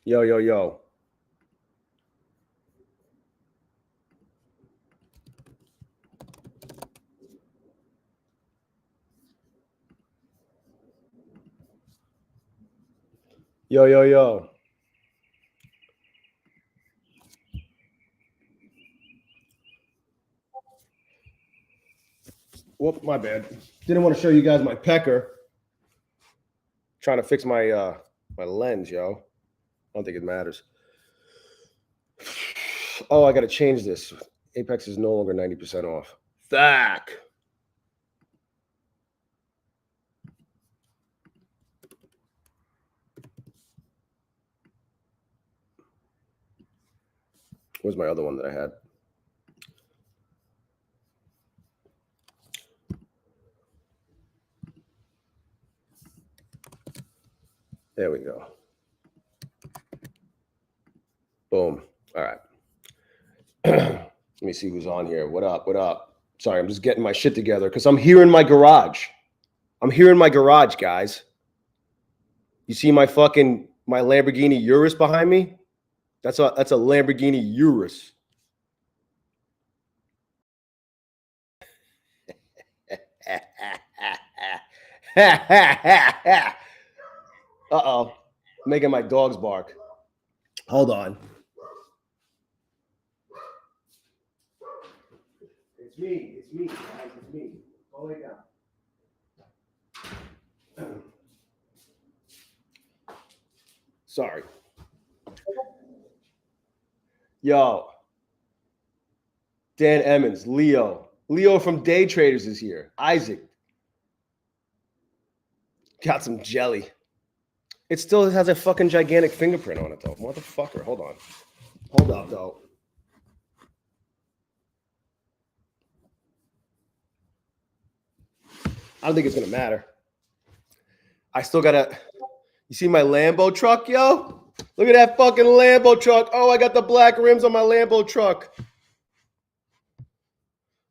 Yo, yo, yo. Yo, yo, yo. Whoop, my bad. Didn't want to show you guys my pecker. Trying to fix my my lens, yo. I don't think it matters. Oh, I got to change this. Apex is no longer 90% off. Fuck. Where's my other one that I had? There we go. Boom. All right. Let me see who's on here. What up? What up? Sorry, I'm just getting my shit together because I'm here in my garage. I'm here in my garage, guys. You see my Lamborghini Urus behind me? That's a Lamborghini Urus. Uh-oh. Making my dogs bark. Hold on. It's me, guys. It's me. Go lay down. Sorry. Yo. Dan Emmons, Leo. Leo from Day Traders is here. Isaac. Got some jelly. It still has a fucking gigantic fingerprint on it, though. Motherfucker. Hold on. Hold up, though. I don't think it's going to matter. I still got to... You see my Lambo truck, yo? Look at that fucking Lambo truck. Oh, I got the black rims on my Lambo truck.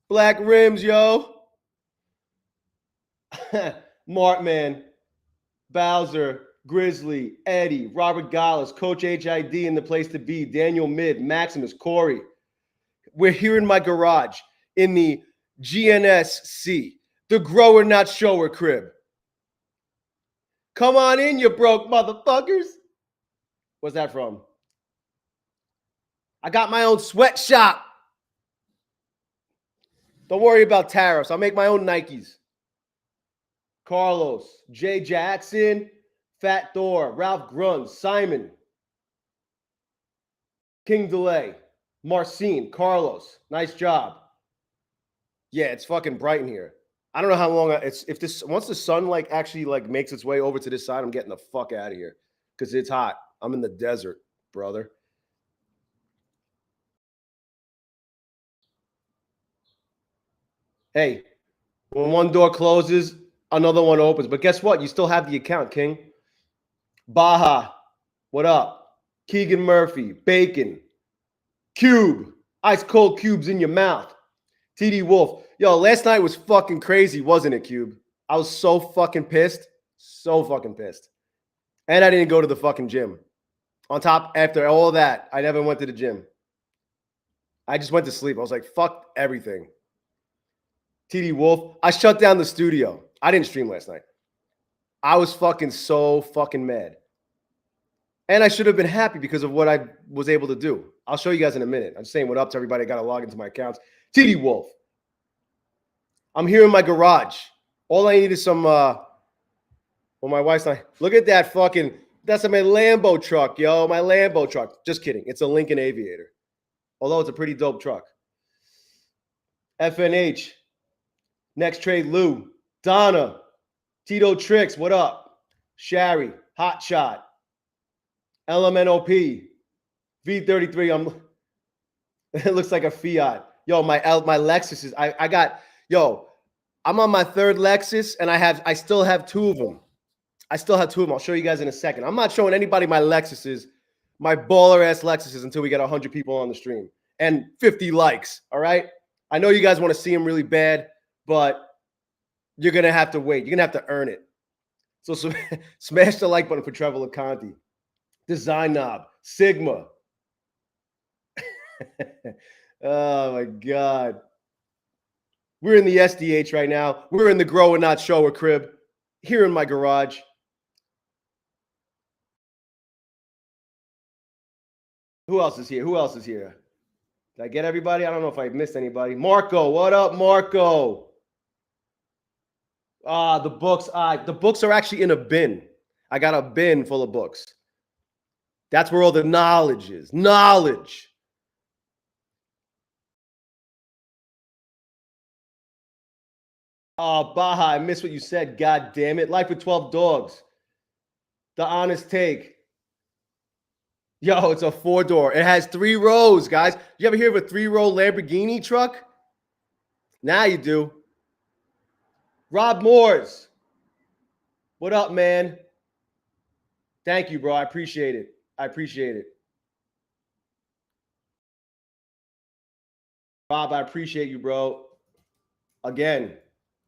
Black rims, yo. Martman, Bowser, Grizzly, Eddie, Robert Gallus, Coach HID in the place to be, Daniel Mid, Maximus, Corey. We're here in my garage in the GNSC, the grower not shower crib. Come on in, you broke motherfuckers. What's that from? I got my own sweatshop. Don't worry about tariffs. I'll make my own Nikes. Carlos, Jay Jackson, Fat Thor, Ralph Grunz, Simon, King Delay, Marcin, Carlos. Nice job. Yeah, it's fucking bright in here. I don't know how long once the sun actually makes its way over to this side, I'm getting the fuck out of here because it's hot. I'm in the desert, brother. Hey, when one door closes, another one opens. But guess what? You still have the account, King. Baja, what up? Keegan Murphy, Bacon, Cube, ice cold cubes in your mouth. TD Wolf. Yo, last night was fucking crazy, wasn't it, Cube? I was so fucking pissed. So fucking pissed. And I didn't go to the fucking gym. On top, after all that, I never went to the gym. I just went to sleep. I was like, fuck everything. TD Wolf. I shut down the studio. I didn't stream last night. I was fucking so fucking mad. And I should have been happy because of what I was able to do. I'll show you guys in a minute. I'm saying what up to everybody. I got to log into my accounts. TD Wolf. I'm here in my garage. All I need is some, well, my wife's like, look at that fucking, that's my Lambo truck, yo. My Lambo truck. Just kidding. It's a Lincoln Aviator. Although it's a pretty dope truck. FNH. Next Trade Lou. Donna. Tito Tricks. What up? Shari. Hot Shot. LMNOP. V33. It looks like a Fiat. Yo, my Lexus is, I got, yo, I'm on my third Lexus and I still have two of them. I'll show you guys in a second. I'm not showing anybody my Lexuses, my baller ass Lexuses until we get 100 people on the stream and 50 likes. All right. I know you guys want to see them really bad, but you're going to have to wait. You're going to have to earn it. So smash the like button for Trevor Conti. Design Knob. Sigma. Oh my God. We're in the SDH right now. We're in the grow and not shower crib here in my garage. Who else is here? Did I get everybody? I don't know if I missed anybody. Marco, what up, Marco? The books. The books are actually in a bin. I got a bin full of books. That's where all the knowledge is. Knowledge. Oh, Baja, I missed what you said. God damn it. Life with 12 dogs. The honest take. Yo, it's a 4-door. It has 3 rows, guys. You ever hear of a 3-row Lamborghini truck? Now you do. Rob Moores. What up, man? Thank you, bro. I appreciate it. Rob, I appreciate you, bro. Again,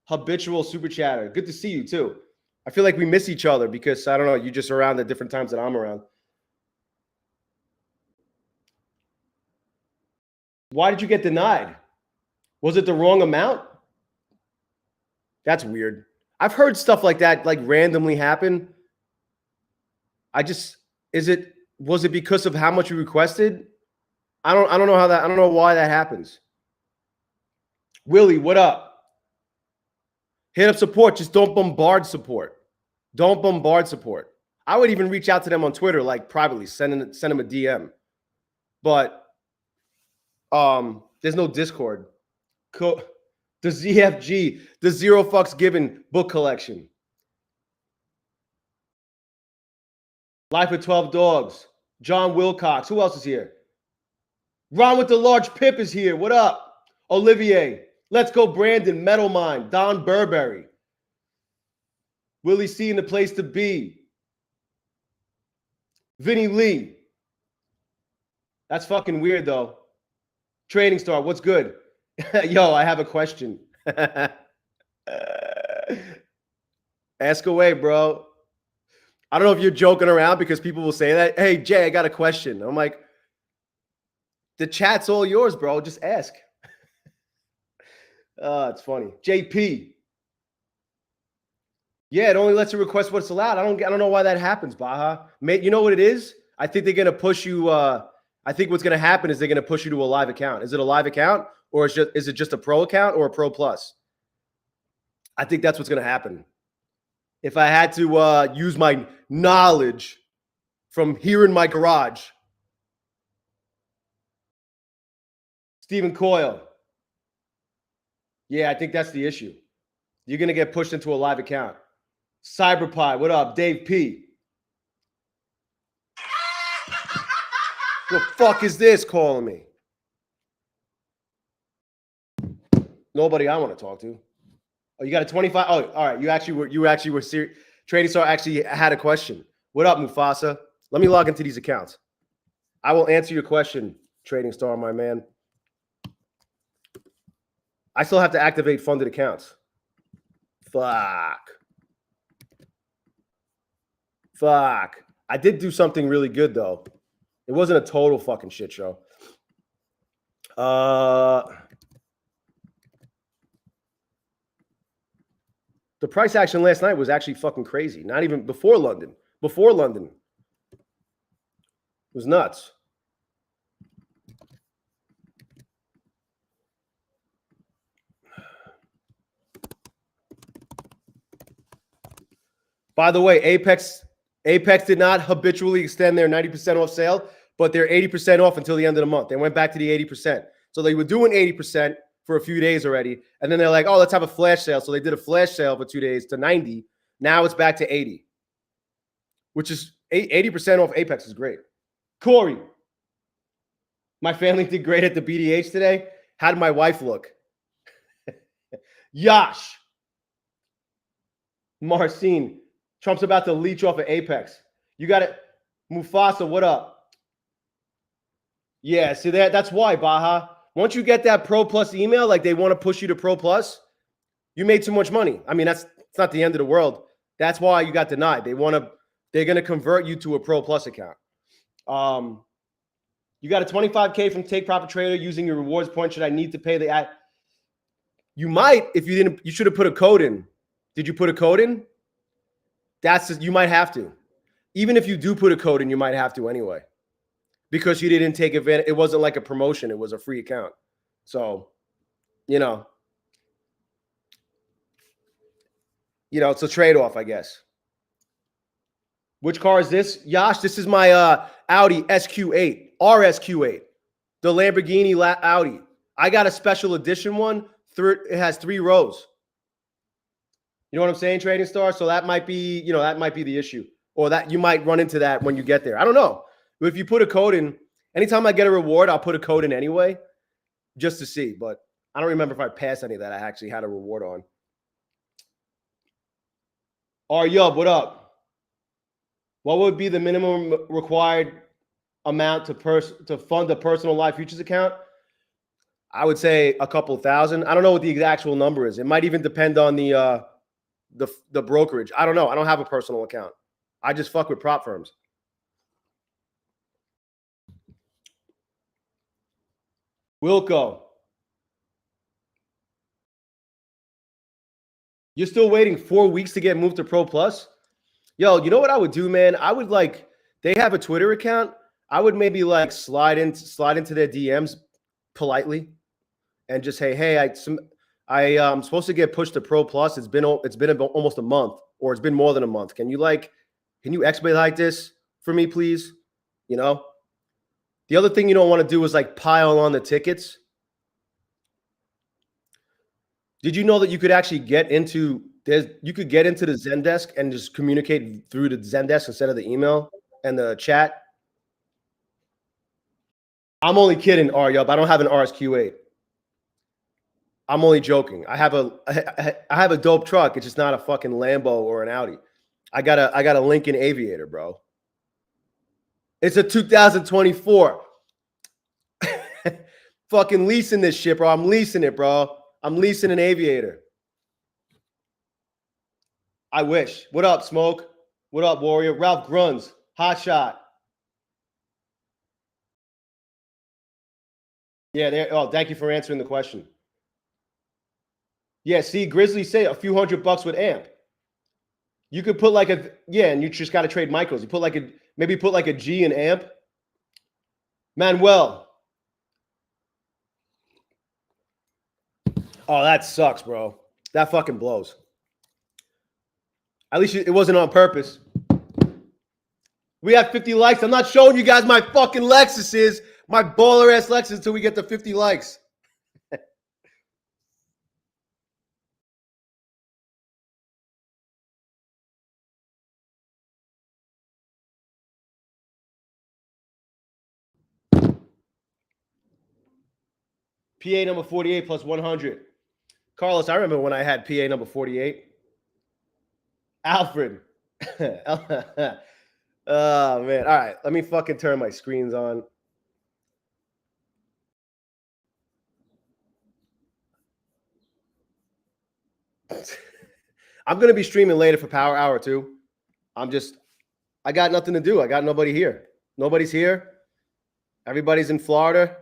habitual super chatter. Good to see you, too. I feel like we miss each other because, I don't know, you're just around at different times that I'm around. Why did you get denied? Was it the wrong amount? That's weird. I've heard stuff like that, like randomly happen. Was it because of how much you requested? I don't know why that happens. Willie, what up? Hit up support. Just don't bombard support. I would even reach out to them on Twitter, like privately, send them a DM. But there's no Discord. The ZFG, the Zero Fucks Given book collection. Life with 12 Dogs. John Wilcox. Who else is here? Ron with the large pip is here. What up? Olivier. Let's go, Brandon. Metal Mind. Don Burberry. Willie C in the place to be. Vinny Lee. That's fucking weird, though. Trading Star, what's good? Yo, I have a question. Ask away, bro. I don't know if you're joking around because people will say that. Hey, Jay, I got a question. I'm like, the chat's all yours, bro. Just ask. It's funny. JP. Yeah, it only lets you request what's allowed. I don't know why that happens, Baja. You know what it is? I think they're gonna push you. I think what's gonna happen is they're gonna push you to a live account. Is it a live account or is it just a pro account or a pro plus? I think that's what's gonna happen. If I had to use my knowledge from here in my garage. Stephen Coyle. Yeah, I think that's the issue. You're going to get pushed into a live account. Cyberpie, what up? Dave P. The fuck is this calling me? Nobody I want to talk to. Oh, you got a 25? Oh, all right. You actually were serious. Trading Star actually had a question. What up, Mufasa? Let me log into these accounts. I will answer your question, Trading Star, my man. I still have to activate funded accounts. Fuck. I did do something really good, though. It wasn't a total fucking shit show. The The price action last night was actually fucking crazy. Not even before London. Before London. It was nuts. By the way, Apex did not habitually extend their 90% off sale, but they're 80% off until the end of the month. They went back to the 80%. So they were doing 80% for a few days already. And then they're like, oh, let's have a flash sale. So they did a flash sale for 2 days to 90. Now it's back to 80, which is 80% off Apex is great. Corey, my family did great at the BDH today. How did my wife look? Yash. Marcin. Trump's about to leech off of Apex. You got it. Mufasa, what up? Yeah, see that's why, Baja. Once you get that Pro Plus email, like they want to push you to Pro Plus, you made too much money. I mean, it's not the end of the world. That's why you got denied. They're going to convert you to a Pro Plus account. You got a 25K from Take Profit Trader using your rewards point. Should I need to pay the ad? You might, if you didn't, you should have put a code in. Did you put a code in? You might have to. Even if you do put a code in, you might have to anyway. Because you didn't take advantage. It wasn't like a promotion. It was a free account. So, it's a trade-off, I guess. Which car is this? Yash, this is my Audi SQ8, RSQ8, the Lamborghini Audi. I got a special edition one. It has 3 rows. You know what I'm saying, Trading Star? So that might be, that might be the issue. Or that you might run into that when you get there. I don't know. But if you put a code in, anytime I get a reward, I'll put a code in anyway, just to see. But I don't remember if I passed any that I actually had a reward on. Yub, what up? What would be the minimum required amount to fund a personal life futures account? I would say a couple thousand. I don't know what the actual number is. It might even depend on the brokerage. I don't know. I don't have a personal account. I just fuck with prop firms. Wilco. You're still waiting 4 weeks to get moved to Pro Plus? Yo, you know what I would do, man? I would they have a Twitter account. I would maybe slide into their DMs politely and just say, hey, I'm supposed to get pushed to Pro Plus. It's been almost a month, or it's been more than a month. Can you expedite this for me, please? The other thing you don't want to do is pile on the tickets. Did you know that you could actually get into the Zendesk and just communicate through the Zendesk instead of the email and the chat? I'm only kidding, Aryub. I don't have an RSQ8. I'm only joking. I have a dope truck. It's just not a fucking Lambo or an Audi. I got a Lincoln Aviator, bro. It's a 2024. Fucking leasing this shit, bro. I'm leasing it, bro. I'm leasing an Aviator. I wish. What up, Smoke? What up, Warrior? Ralph Gruns. Hot shot. Yeah, there. Oh, thank you for answering the question. Yeah, see, Grizzly say a few $100 with AMP. You could put and you just got to trade Michaels. You put maybe put a G in AMP. Manuel. Oh, that sucks, bro. That fucking blows. At least it wasn't on purpose. We have 50 likes. I'm not showing you guys my fucking Lexuses, my baller-ass Lexus until we get to 50 likes. PA number 48 plus 100. Carlos, I remember when I had PA number 48. Alfred. Oh, man. All right. Let me fucking turn my screens on. I'm going to be streaming later for Power Hour too. I got nothing to do. I got nobody here. Nobody's here. Everybody's in Florida.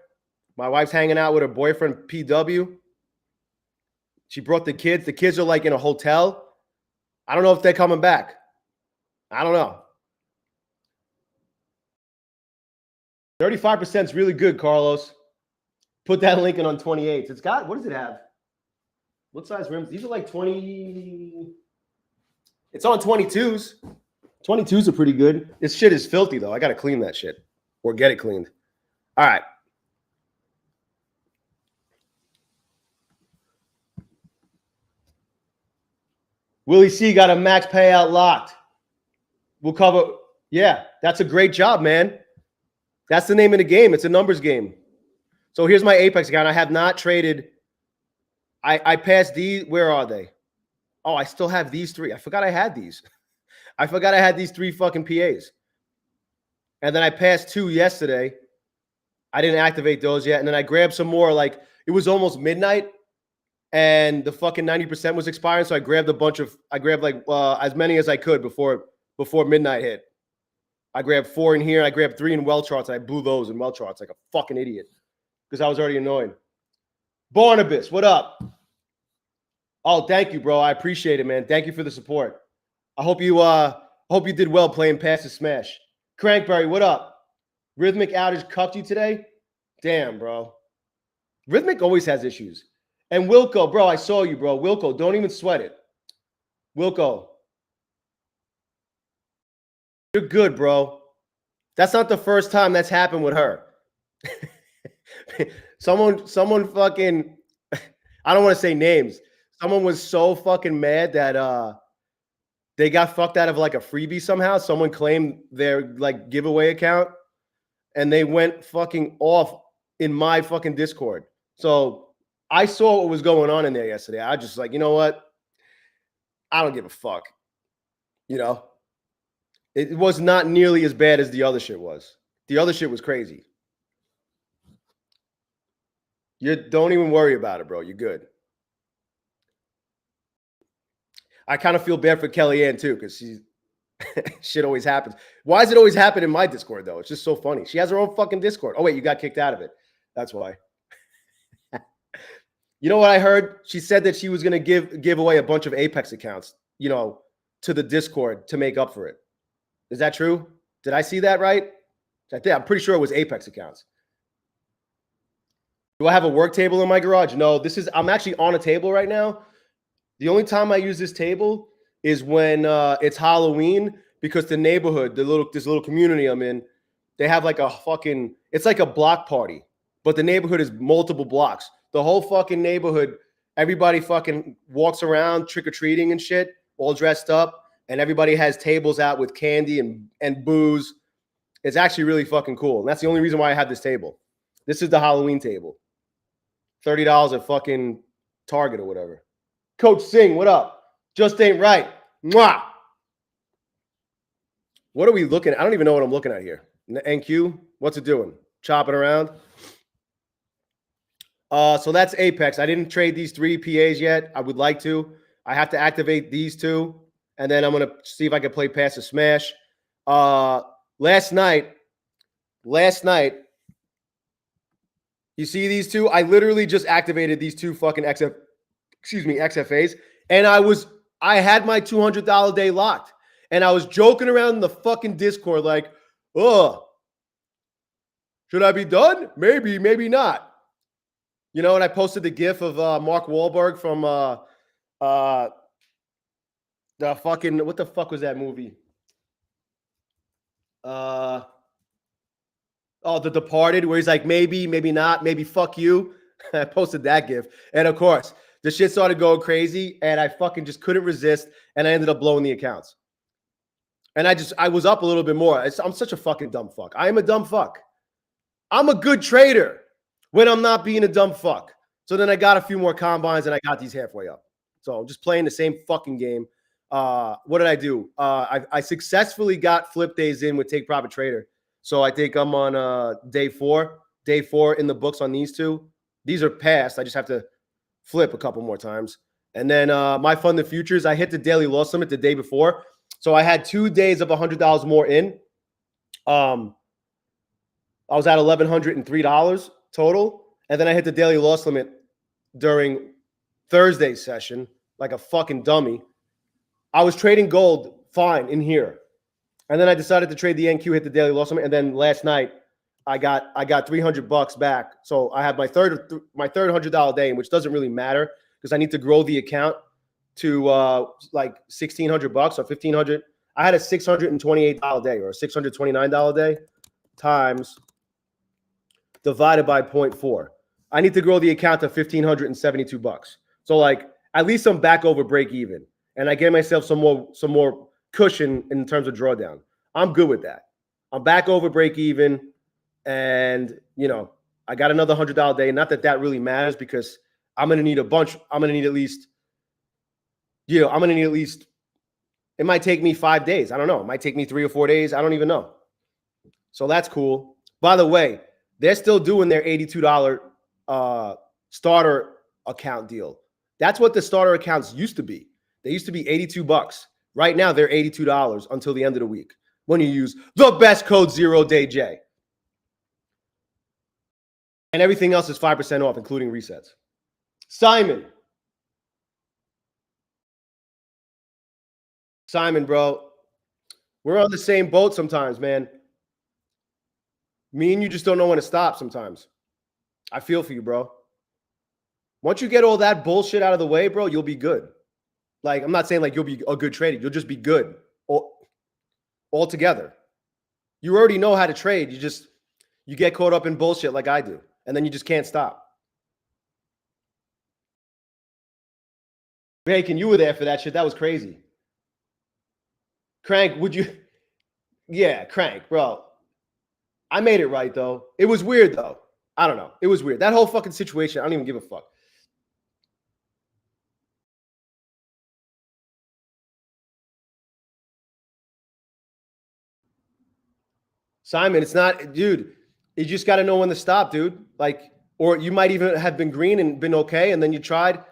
My wife's hanging out with her boyfriend, PW. She brought the kids. The kids are in a hotel. I don't know if they're coming back. I don't know. 35% is really good, Carlos. Put that link in on 28s. It's got, what does it have? What size rims? These are like 20. It's on 22s. 22s are pretty good. This shit is filthy, though. I got to clean that shit or get it cleaned. All right. Willie C got a max payout locked. We'll cover. Yeah, that's a great job, man. That's the name of the game. It's a numbers game. So here's my Apex account. I have not traded. I passed these. Where are they? Oh, I still have these three. I forgot I had these. I forgot I had these 3 fucking PAs. And then I passed 2 yesterday. I didn't activate those yet. And then I grabbed some more. Like, it was almost midnight. And the fucking 90% was expiring. So I grabbed a bunch of, I grabbed like as many as I could before midnight hit. I grabbed 4 in here. I grabbed 3 in well charts. And I blew those in well charts like a fucking idiot because I was already annoyed. Barnabas, what up? Oh, thank you, bro. I appreciate it, man. Thank you for the support. I hope you did well playing Pass the Smash. Crankberry, what up? Rhythmic outage cuffed you today? Damn, bro. Rhythmic always has issues. And Wilco, bro, I saw you, bro. Wilco, don't even sweat it. Wilco, you're good, bro. That's not the first time that's happened with her. someone fucking, I don't want to say names. Someone was so fucking mad that they got fucked out of like a freebie somehow. Someone claimed their like giveaway account and they went fucking off in my fucking Discord. So I saw what was going on in there yesterday. I just like, you know what? I don't give a fuck. You know? It was not nearly as bad as the other shit was. The other shit was crazy. You don't even worry about it, bro. You're good. I kind of feel bad for Kellyanne too, because she's shit always happens. Why does it always happen in my Discord though? It's just so funny. She has her own fucking Discord. Oh wait, you got kicked out of it. That's why. You know what I heard? She said that she was gonna give away a bunch of Apex accounts, you know, to the Discord to make up for it. Is that true? Did I see that right? I'm pretty sure it was Apex accounts. Do I have a work table in my garage? No, I'm actually on a table right now. The only time I use this table is when it's Halloween because the neighborhood, this little community I'm in, they have like it's like a block party, but the neighborhood is multiple blocks. The whole fucking neighborhood, everybody fucking walks around trick-or-treating and shit, all dressed up, and everybody has tables out with candy and booze. It's actually really fucking cool. And that's the only reason why I have this table. This is the Halloween table. $30 at fucking Target or whatever. Coach Singh, what up? Just ain't right. Mwah! What are we looking at? I don't even know what I'm looking at here. NQ, what's it doing? Chopping around? So that's Apex. I didn't trade these 3 PAs yet. I would like to. I have to activate these 2, and then I'm going to see if I can play Pass the Smash. Last night, you see these 2? I literally just activated these 2 fucking XFAs, and I had my $200 day locked, and I was joking around in the fucking Discord like, oh, should I be done? Maybe, maybe not. You know, and I posted the GIF of Mark Wahlberg from the fucking, what the fuck was that movie? The Departed, where he's like, maybe, maybe not, maybe fuck you. I posted that GIF, and of course, the shit started going crazy, and I fucking just couldn't resist, and I ended up blowing the accounts. And I was up a little bit more. I'm such a fucking dumb fuck. I am a dumb fuck. I'm a good trader when I'm not being a dumb fuck. So then I got a few more combines, and I got these halfway up. So I'm just playing the same fucking game. What did I do? I successfully got flip days in with Take Profit Trader. So I think I'm on day 4. Day 4 in the books on these 2. These are passed. I just have to flip a couple more times. And then my funded futures, I hit the daily loss limit the day before. So I had 2 days of $100 more in. I was at $1,103 total. And then I hit the daily loss limit during Thursday's session like a fucking dummy. I was trading gold fine in here. And then I decided to trade the NQ, hit the daily loss. And then last night I got $300 back. So I had my third $100 day, which doesn't really matter because I need to grow the account to like $1,600 or $1,500. I had a $628 day or a $629 day times divided by 0.4. I need to grow the account to $1,572. So like at least I'm back over break even, and I gave myself some more cushion in terms of drawdown. I'm good with that. I'm back over break even, and you know I got another $100 day. Not that that really matters because I'm gonna need a bunch. I'm gonna need at least, I'm gonna need at least. It might take me 5 days. I don't know. It might take me 3 or 4 days. I don't even know. So that's cool. By the way, they're still doing their $82 starter account deal. That's what the starter accounts used to be. They used to be $82. Right now, they're $82 until the end of the week when you use the best code ZERODAYJAY. And everything else is 5% off, including resets. Simon, bro, we're on the same boat sometimes, man. Me and you just don't know when to stop sometimes. I feel for you, bro. Once you get all that bullshit out of the way, bro, you'll be good. Like, I'm not saying like you'll be a good trader. You'll just be good altogether. You already know how to trade. You get caught up in bullshit like I do. And then you just can't stop. Bacon, you were there for that shit. That was crazy. Crank, would you? Yeah, Crank, bro. I made it right, though. It was weird, though. I don't know. It was weird. That whole fucking situation, I don't even give a fuck. Simon, it's not, dude, you just got to know when to stop, dude. Like, or you might even have been green and been okay, and then you tried.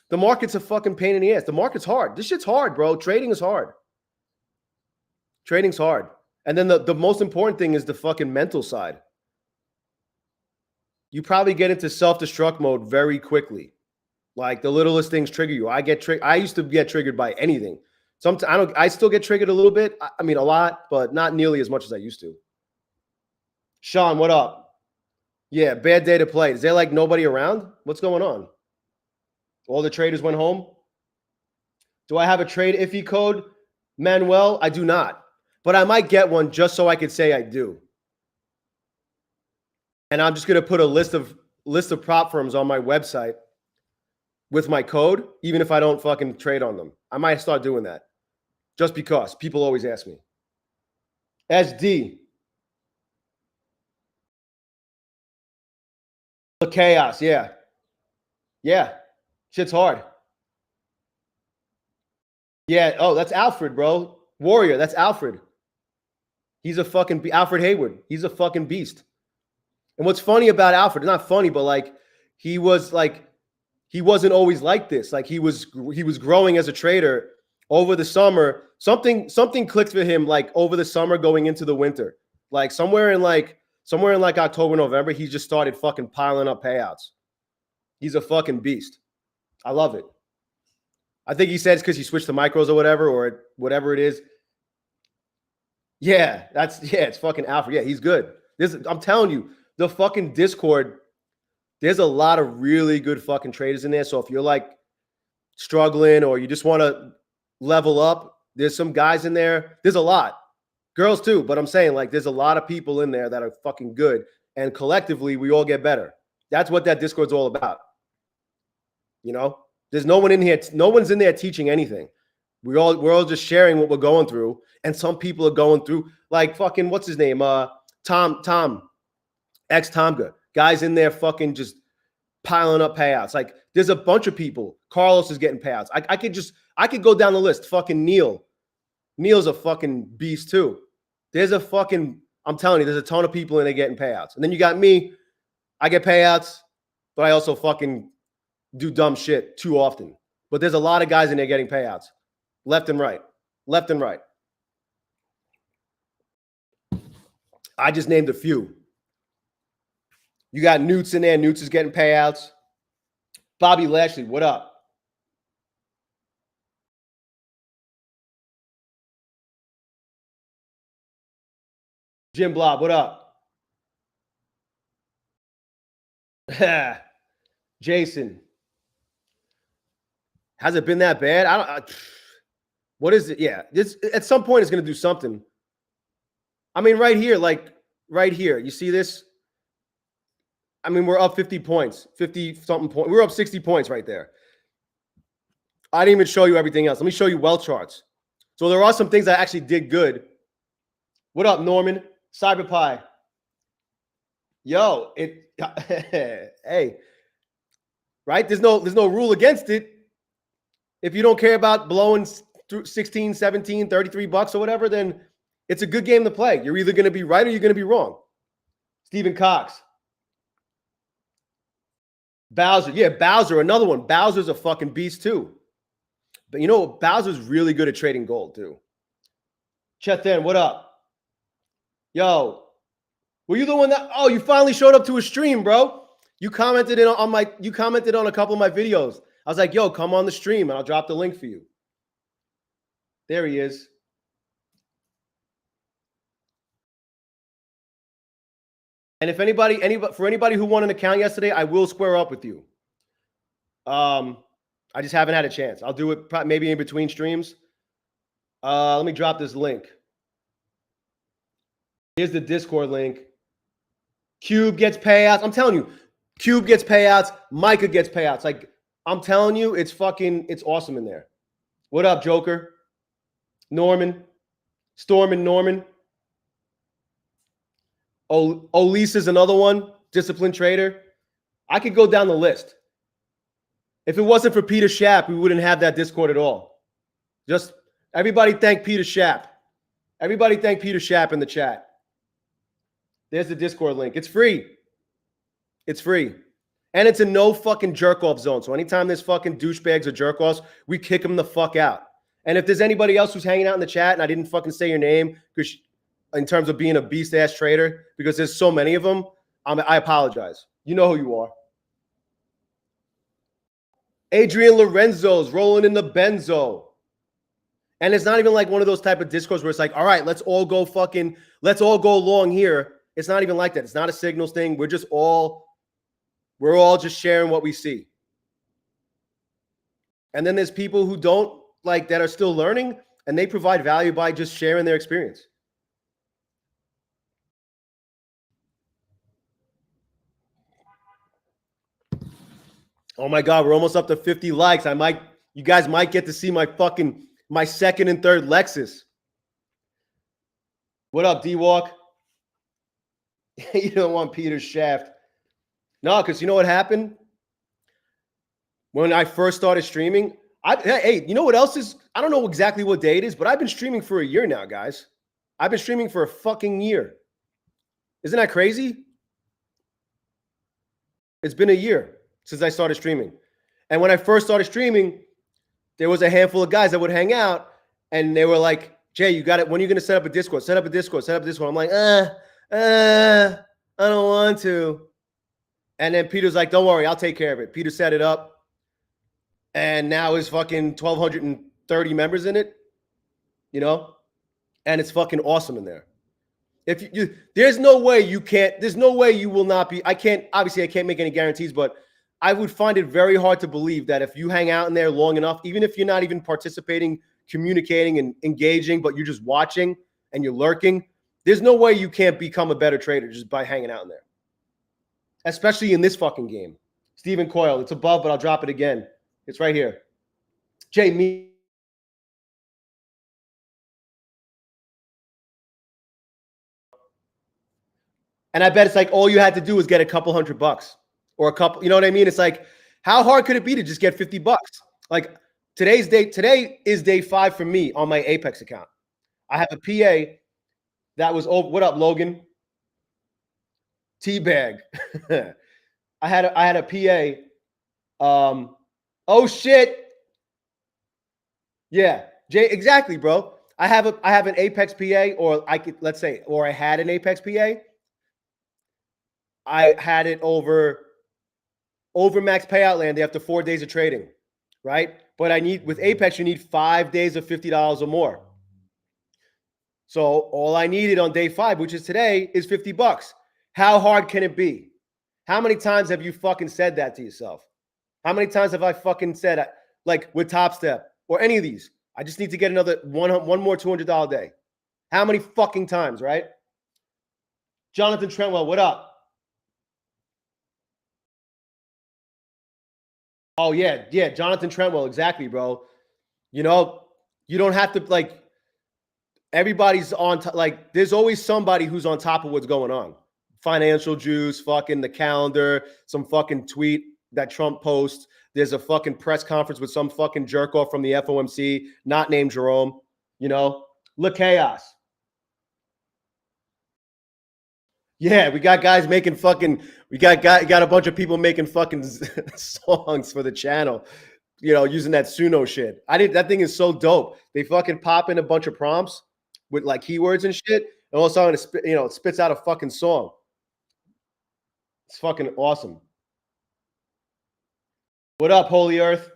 The market's a fucking pain in the ass. The market's hard. This shit's hard, bro. Trading is hard. Trading's hard. And then the most important thing is the fucking mental side. You probably get into self-destruct mode very quickly. Like the littlest things trigger you. I used to get triggered by anything. Sometimes I still get triggered a little bit. I mean, a lot, but not nearly as much as I used to. Sean, what up? Yeah, bad day to play. Is there like nobody around? What's going on? All the traders went home? Do I have a trade iffy code? Manuel, I do not. But I might get one just so I could say I do. And I'm just going to put a list of prop firms on my website with my code, even if I don't fucking trade on them. I might start doing that just because people always ask me. SD. The chaos, yeah. Yeah. Shit's hard. Yeah. Oh, that's Alfred, bro. Warrior. That's Alfred. He's a fucking Alfred Hayward. He's a fucking beast. And what's funny about Alfred, not funny, but like he wasn't always like this. Like he was growing as a trader over the summer. Something clicked for him like over the summer going into the winter. Like somewhere in October, November, he just started fucking piling up payouts. He's a fucking beast. I love it. I think he said it's because he switched to micros or whatever it is. Yeah, it's fucking Alfred. Yeah, he's good. I'm telling you, the fucking Discord, there's a lot of really good fucking traders in there. So if you're like struggling or you just want to level up, there's some guys in there. There's a lot. Girls too, but I'm saying like there's a lot of people in there that are fucking good. And collectively, we all get better. That's what that Discord's all about. You know? There's no one in here. No one's in there teaching anything. We're all just sharing what we're going through. And some people are going through like fucking, what's his name? Tom, ex-Tomga. Guys in there fucking just piling up payouts. Like there's a bunch of people. Carlos is getting payouts. I could go down the list. Fucking Neil. Neil's a fucking beast too. I'm telling you, there's a ton of people in there getting payouts. And then you got me. I get payouts, but I also fucking do dumb shit too often. But there's a lot of guys in there getting payouts. Left and right. Left and right. I just named a few. You got Newts in there. Newts is getting payouts. Bobby Lashley, what up? Jim Blob, what up? Jason. Has it been that bad? What is it? Yeah, this at some point it's going to do something. I mean, right here, like right here, you see this? I mean, we're up 50 points, 50 something points. We're up 60 points right there. I didn't even show you everything else. Let me show you well charts. So there are some things that actually did good. What up, Norman? CyberPie. Yo, hey, right? There's no rule against it. If you don't care about blowing through 16, 17, 33 bucks or whatever, then it's a good game to play. You're either going to be right or you're going to be wrong. Stephen Cox. Bowser. Yeah, Bowser, another one. Bowser's a fucking beast too. But you know, Bowser's really good at trading gold too. Chetan, what up? Yo, were you the one that? Oh, you finally showed up to a stream, bro. You commented on a couple of my videos. I was like, yo, come on the stream and I'll drop the link for you. There he is. And if anybody who won an account yesterday, I will square up with you. I just haven't had a chance. I'll do it maybe in between streams. Let me drop this link. Here's the Discord link. Cube gets payouts. I'm telling you, Cube gets payouts. Micah gets payouts. Like, I'm telling you, it's awesome in there. What up, Joker? Norman. Storm and Norman. Olisa's another one. Disciplined trader. I could go down the list. If it wasn't for Peter Schaap, we wouldn't have that Discord at all. Just everybody thank Peter Schaap. Everybody thank Peter Schaap in the chat. There's the Discord link. It's free. It's free. And it's a no fucking jerk-off zone. So anytime there's fucking douchebags or jerk-offs, we kick them the fuck out. And if there's anybody else who's hanging out in the chat and I didn't fucking say your name because in terms of being a beast-ass trader, because there's so many of them, I apologize. You know who you are. Adrian Lorenzo's rolling in the benzo. And it's not even like one of those type of discourse where it's like, all right, let's all go along here. It's not even like that. It's not a signals thing. We're all just sharing what we see. And then there's people who don't like that are still learning and they provide value by just sharing their experience. Oh my God, we're almost up to 50 likes. You guys might get to see my second and third Lexus. What up, D-Walk? You don't want Peter's shaft. No, because you know what happened? When I first started streaming, hey, you know what else is? I don't know exactly what day it is, but I've been streaming for a year now, guys. I've been streaming for a fucking year. Isn't that crazy? It's been a year since I started streaming. And when I first started streaming, there was a handful of guys that would hang out and they were like, Jay, you got it. When are you going to set up a Discord? Set up a Discord. I'm like, I don't want to. And then Peter's like, don't worry, I'll take care of it. Peter set it up. And now there's fucking 1,230 members in it, you know? And it's fucking awesome in there. If there's no way you will not be. I can't make any guarantees, but I would find it very hard to believe that if you hang out in there long enough, even if you're not even participating, communicating and engaging, but you're just watching and you're lurking, there's no way you can't become a better trader just by hanging out in there. Especially in this fucking game. Stephen Coyle, it's above, but I'll drop it again. It's right here. Jay, me. And I bet it's like all you had to do was get a couple $100 or a couple, you know what I mean? It's like, how hard could it be to just get $50? Like today is day 5 for me on my Apex account. I have a PA that was, oh, what up, Logan? Teabag. I had a PA. Oh shit. Yeah, Jay, exactly, bro. I have an Apex PA, or I had an Apex PA. I had it over max payout land after 4 days of trading, right? But with Apex, you need 5 days of $50 or more. So all I needed on day 5, which is today, is $50. How hard can it be? How many times have you fucking said that to yourself? How many times have I fucking said, like with Top Step or any of these, I just need to get another one more $200 day. How many fucking times, right? Jonathan Trentwell, what up? Oh, yeah, Jonathan Trentwell, exactly, bro. You know, you don't have to, like, everybody's on, like, there's always somebody who's on top of what's going on. Financial juice, fucking the calendar, some fucking tweet that Trump posts. There's a fucking press conference with some fucking jerk off from the FOMC, not named Jerome. You know, look, chaos. Yeah, we got guys making fucking. We got a bunch of people making fucking songs for the channel. You know, using that Suno shit. That thing is so dope. They fucking pop in a bunch of prompts with like keywords and shit, and all of a sudden, it spits out a fucking song. It's fucking awesome. What up, Holy Earth?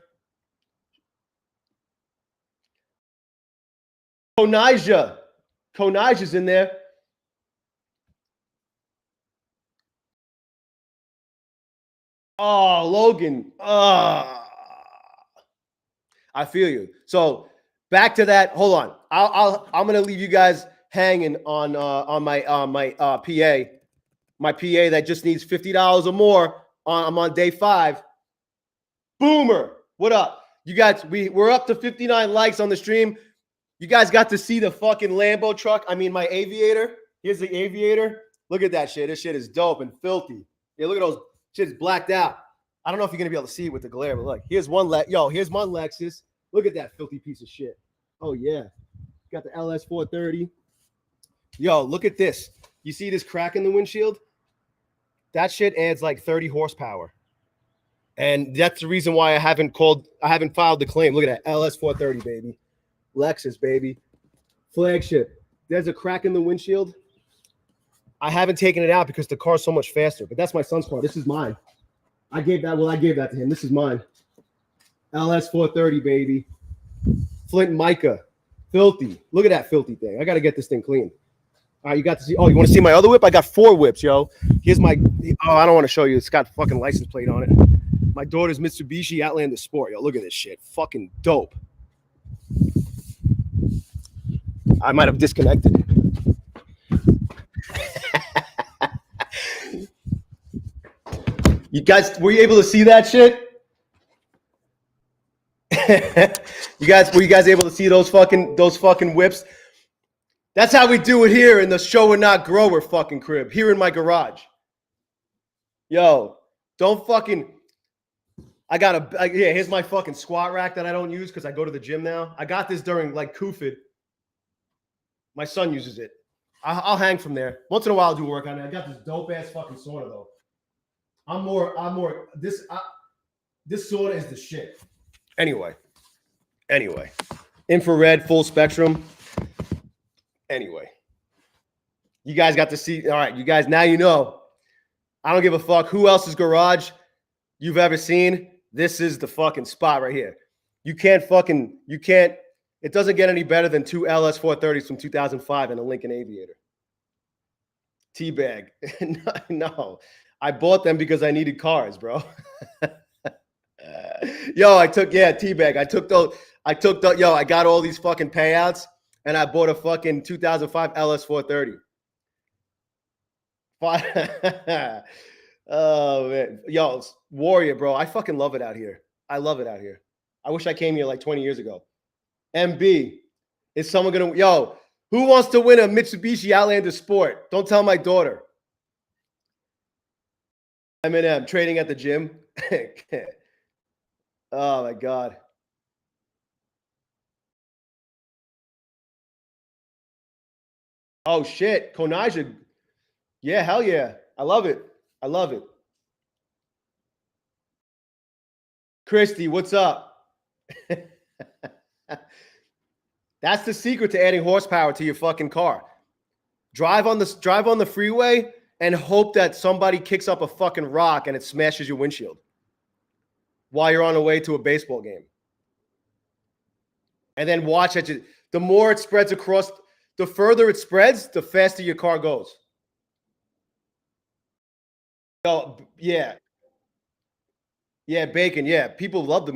Konijah's in there. Oh, Logan. I feel you. So back to that. Hold on. I'm gonna leave you guys hanging on my PA. My PA that just needs $50 or more. I'm on day 5. Boomer, what up? You guys, we're up to 59 likes on the stream. You guys got to see the fucking Lambo truck. I mean, my Aviator. Here's the Aviator. Look at that shit. This shit is dope and filthy. Yeah, look at those. Shit's blacked out. I don't know if you're gonna be able to see it with the glare, but look, here's one here's my Lexus. Look at that filthy piece of shit. Oh yeah, got the LS 430. Yo, look at this. You see this crack in the windshield? That shit adds like 30 horsepower. And that's the reason why I haven't filed the claim. Look at that LS 430, baby. Lexus, baby. Flagship. There's a crack in the windshield. I haven't taken it out because the car's so much faster. But that's my son's car. This is mine. I gave that to him. This is mine. LS 430, baby. Flint mica. Filthy. Look at that filthy thing. I got to get this thing clean. All right, you got to see. Oh, you want to see my other whip? I got 4 whips, yo. Here's my. Oh, I don't want to show you. It's got fucking license plate on it. My daughter's Mitsubishi Outlander Sport. Yo, look at this shit. Fucking dope. I might have disconnected. You guys, were you able to see that shit? Were you guys able to see those fucking whips? That's how we do it here in the Show and Not Grower fucking crib, here in my garage. Yo, don't fucking. Here's my fucking squat rack that I don't use because I go to the gym now. I got this during like COVID. My son uses it. I'll hang from there. Once in a while I'll do work on it. I got this dope ass fucking sauna though. This sauna is the shit. Anyway. Infrared, full spectrum. Anyway. You guys got to see. All right, you guys, now you know. I don't give a fuck who else's garage you've ever seen. This is the fucking spot right here. You can't. It doesn't get any better than 2 LS 430s from 2005 and a Lincoln Aviator. Teabag. No. I bought them because I needed cars, bro. Teabag. I got all these fucking payouts and I bought a fucking 2005 LS 430. Oh, man. Yo, Warrior, bro. I fucking love it out here. I love it out here. I wish I came here like 20 years ago. MB, is someone going to, who wants to win a Mitsubishi Outlander Sport? Don't tell my daughter. Eminem, trading at the gym. Oh, my God. Oh, shit. Konijah. Yeah, hell yeah. I love it. Christy, what's up? That's the secret to adding horsepower to your fucking car. Drive on the freeway and hope that somebody kicks up a fucking rock and it smashes your windshield while you're on the way to a baseball game. And then watch it. The more it spreads across the further it spreads, the faster your car goes. Oh, yeah. Yeah, bacon. Yeah, people love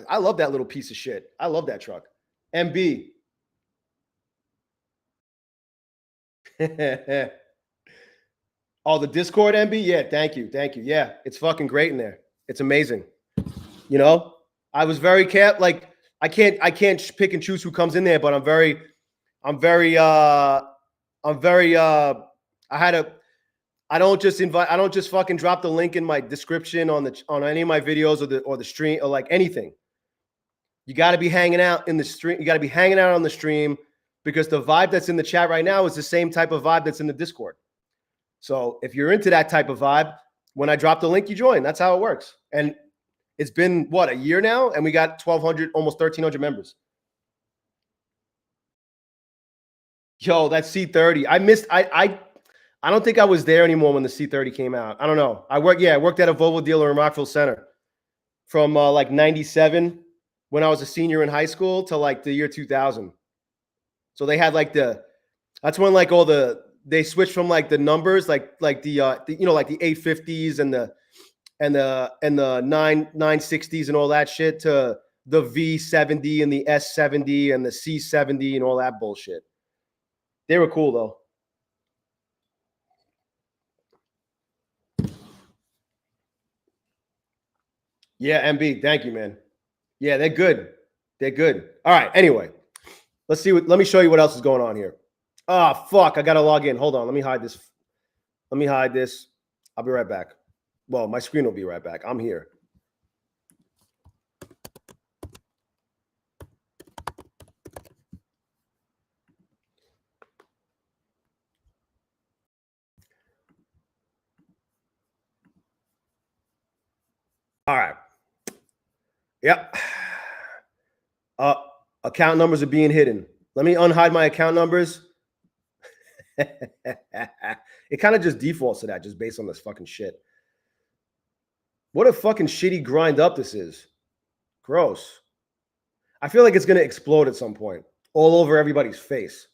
I love that little piece of shit. I love that truck. MB. Oh, the Discord MB? Yeah, thank you. Thank you. Yeah, it's fucking great in there. It's amazing. You know, I was very like I can't pick and choose who comes in there, but I'm very I don't just fucking drop the link in my description on any of my videos or the stream or like anything. You got to be hanging out in the stream. You got to be hanging out on the stream because the vibe that's in the chat right now is the same type of vibe that's in the Discord. So if you're into that type of vibe, when I drop the link, you join. That's how it works. And it's been what, a year now, and we got 1,200, almost 1,300 members. Yo, that C30. I missed. I don't think I was there anymore when the C30 came out. I don't know. I worked at a Volvo dealer in Rockville Center from like 97 when I was a senior in high school to like the year 2000. So they had like that's when like they switched from like the numbers, like the you know, like the 850s and the 960s and all that shit to the V70 and the S70 and the C70 and all that bullshit. They were cool though. Yeah, MB, thank you, man. Yeah, they're good. They're good. All right. Anyway, let me show you what else is going on here. Oh, fuck. I got to log in. Hold on. Let me hide this. I'll be right back. Well, my screen will be right back. I'm here. All right. Yep. Account numbers are being hidden. Let me unhide my account numbers. It kind of just defaults to that just based on this fucking shit. What a fucking shitty grind up this is. Gross. I feel like it's going to explode at some point all over everybody's face.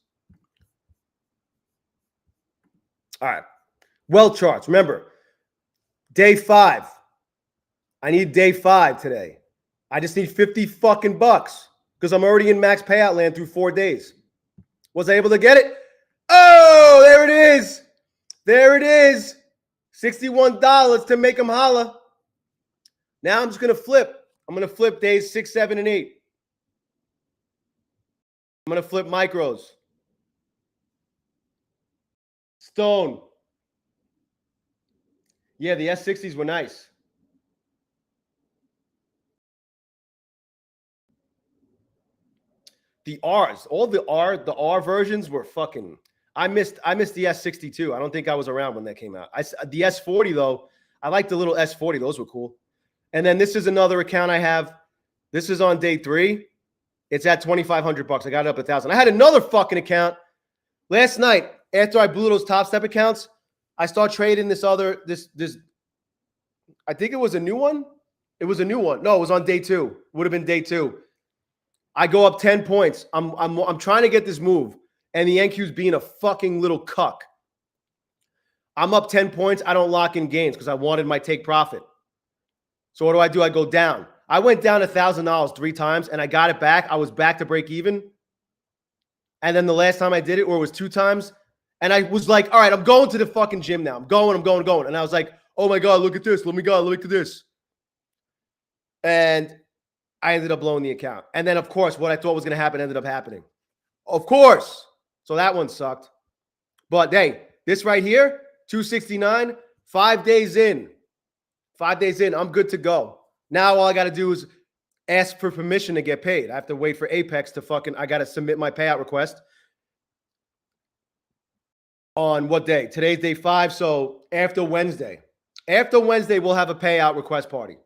All right. Well charts. Remember, day 5. I need day 5 today. I just need 50 fucking bucks because I'm already in max payout land through 4 days. Was I able to get it? Oh, there it is. There it is. $61 to make them holla. Now I'm just going to flip. I'm going to flip days 6, 7, and 8. I'm going to flip micros. Stone. Yeah, the S60s were nice. The R's, all the R versions were fucking. I missed the S62. I don't think I was around when that came out. The S40 though, I like the little S40. Those were cool. And then this is another account I have. This is on day 3. It's at $2,500. I got it up 1,000. I had another fucking account last night after I blew those Top Step accounts. I start trading this. I think it was a new one. It was a new one. No, it was on day 2. Would have been day 2. I go up 10 points. I'm trying to get this move, and the NQ's being a fucking little cuck. I'm up 10 points. I don't lock in gains because I wanted my take profit. So what do? I go down. I went down $1,000 3 times, and I got it back. I was back to break even. And then the last time I did it, or it was 2 times, and I was like, all right, I'm going to the fucking gym now. I'm going. And I was like, oh my God, look at this. Look at this. And I ended up blowing the account. And then, of course, what I thought was going to happen ended up happening. Of course. So that one sucked. But, hey, this right here, 269, 5 days in. 5 days in, I'm good to go. Now all I got to do is ask for permission to get paid. I have to wait for Apex to I got to submit my payout request. On what day? Today's day 5, so after Wednesday. After Wednesday, we'll have a payout request party.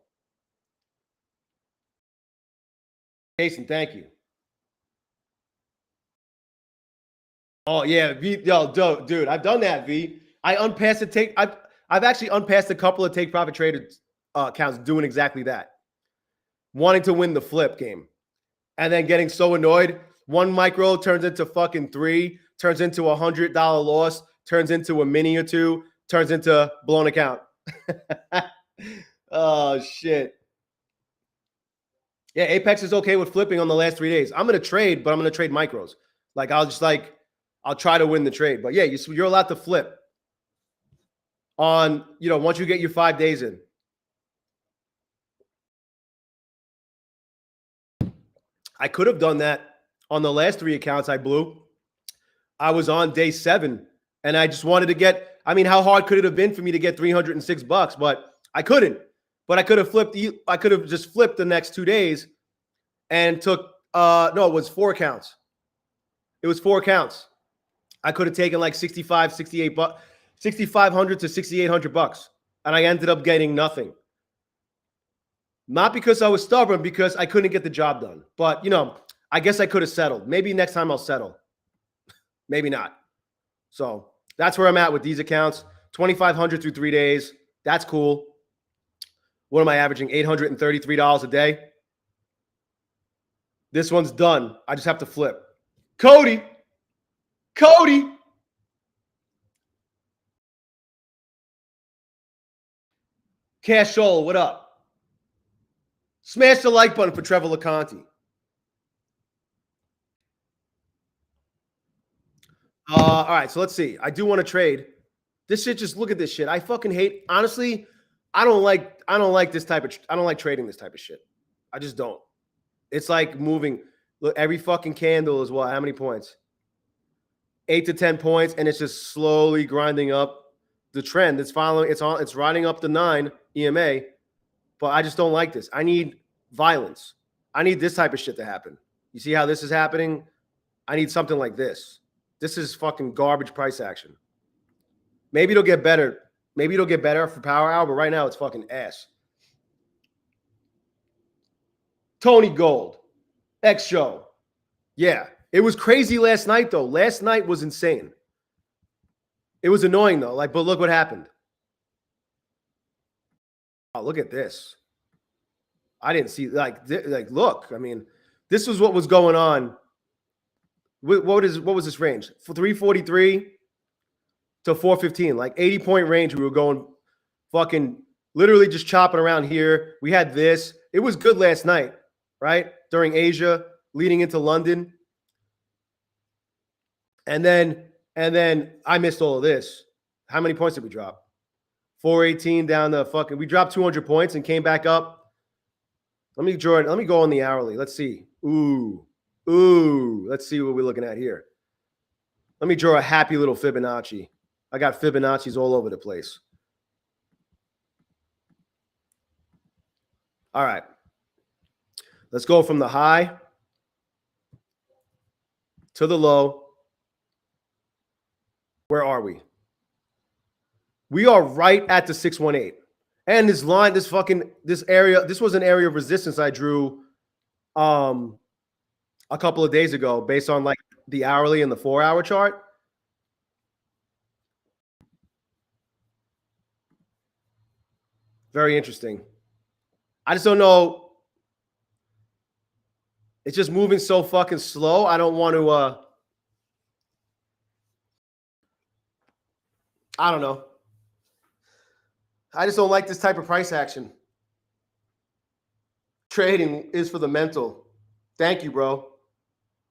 Jason, thank you. Oh yeah, V. Yo, dude, I've done that. V. I unpassed the take. I've actually unpassed a couple of take profit trader accounts doing exactly that, wanting to win the flip game, and then getting so annoyed. 1 micro turns into fucking 3, turns into $100 loss, turns into a mini or two, turns into blown account. Oh, shit. Yeah, Apex is okay with flipping on the last 3 days. I'm going to trade, but I'm going to trade micros. Like, I'll try to win the trade. But yeah, you're allowed to flip on, once you get your 5 days in. I could have done that on the last 3 accounts I blew. I was on day 7 and I just wanted to get, how hard could it have been for me to get $306? But I couldn't. But I could have just flipped the next 2 days and took, no, it was 4 accounts. It was 4 accounts. I could have taken like 65, 68 bucks, $6,500 to $6,800. And I ended up getting nothing. Not because I was stubborn, because I couldn't get the job done. But, I guess I could have settled. Maybe next time I'll settle. Maybe not. So that's where I'm at with these accounts. 2,500 through 3 days. That's cool. What am I averaging? $833 a day. This one's done. I just have to flip. Cody. Cash Shoal, what up? Smash the like button for Trevor LeConte. All right, so let's see. I do want to trade. This shit, just look at this shit. I fucking hate, honestly, I don't like this type of, I don't like trading this type of shit. I just don't. It's like moving. Look, every fucking candle is what? How many points? 8 to 10 points, and it's just slowly grinding up the trend. It's following, it's riding up the 9 EMA, but I just don't like this. I need violence. I need this type of shit to happen. You see how this is happening? I need something like this. This is fucking garbage price action. Maybe it'll get better. Maybe it'll get better for Power Hour, but right now it's fucking ass. Tony Gold. X-Show. Yeah. It was crazy last night, though. Last night was insane. It was annoying, though. But look what happened. Oh, look at this. I didn't see, look. This was what was going on. What was this range? 343 to 415, 80-point range. We were going fucking literally just chopping around here. We had this. It was good last night, right? During Asia, leading into London. And then I missed all of this. How many points did we drop? 418 down to fucking, we dropped 200 points and came back up. Let me go on the hourly. Let's see. Ooh. Let's see what we're looking at here. Let me draw a happy little Fibonacci. I got Fibonacci's all over the place. All right. Let's go from the high to the low. Where are we? We are right at the 618. And this line, this area, this was an area of resistance I drew a couple of days ago based on the hourly and the 4-hour chart. Very interesting. I just don't know. It's just moving so fucking slow. I don't want to, I don't know. I just don't like this type of price action. Trading is for the mental. Thank you, bro.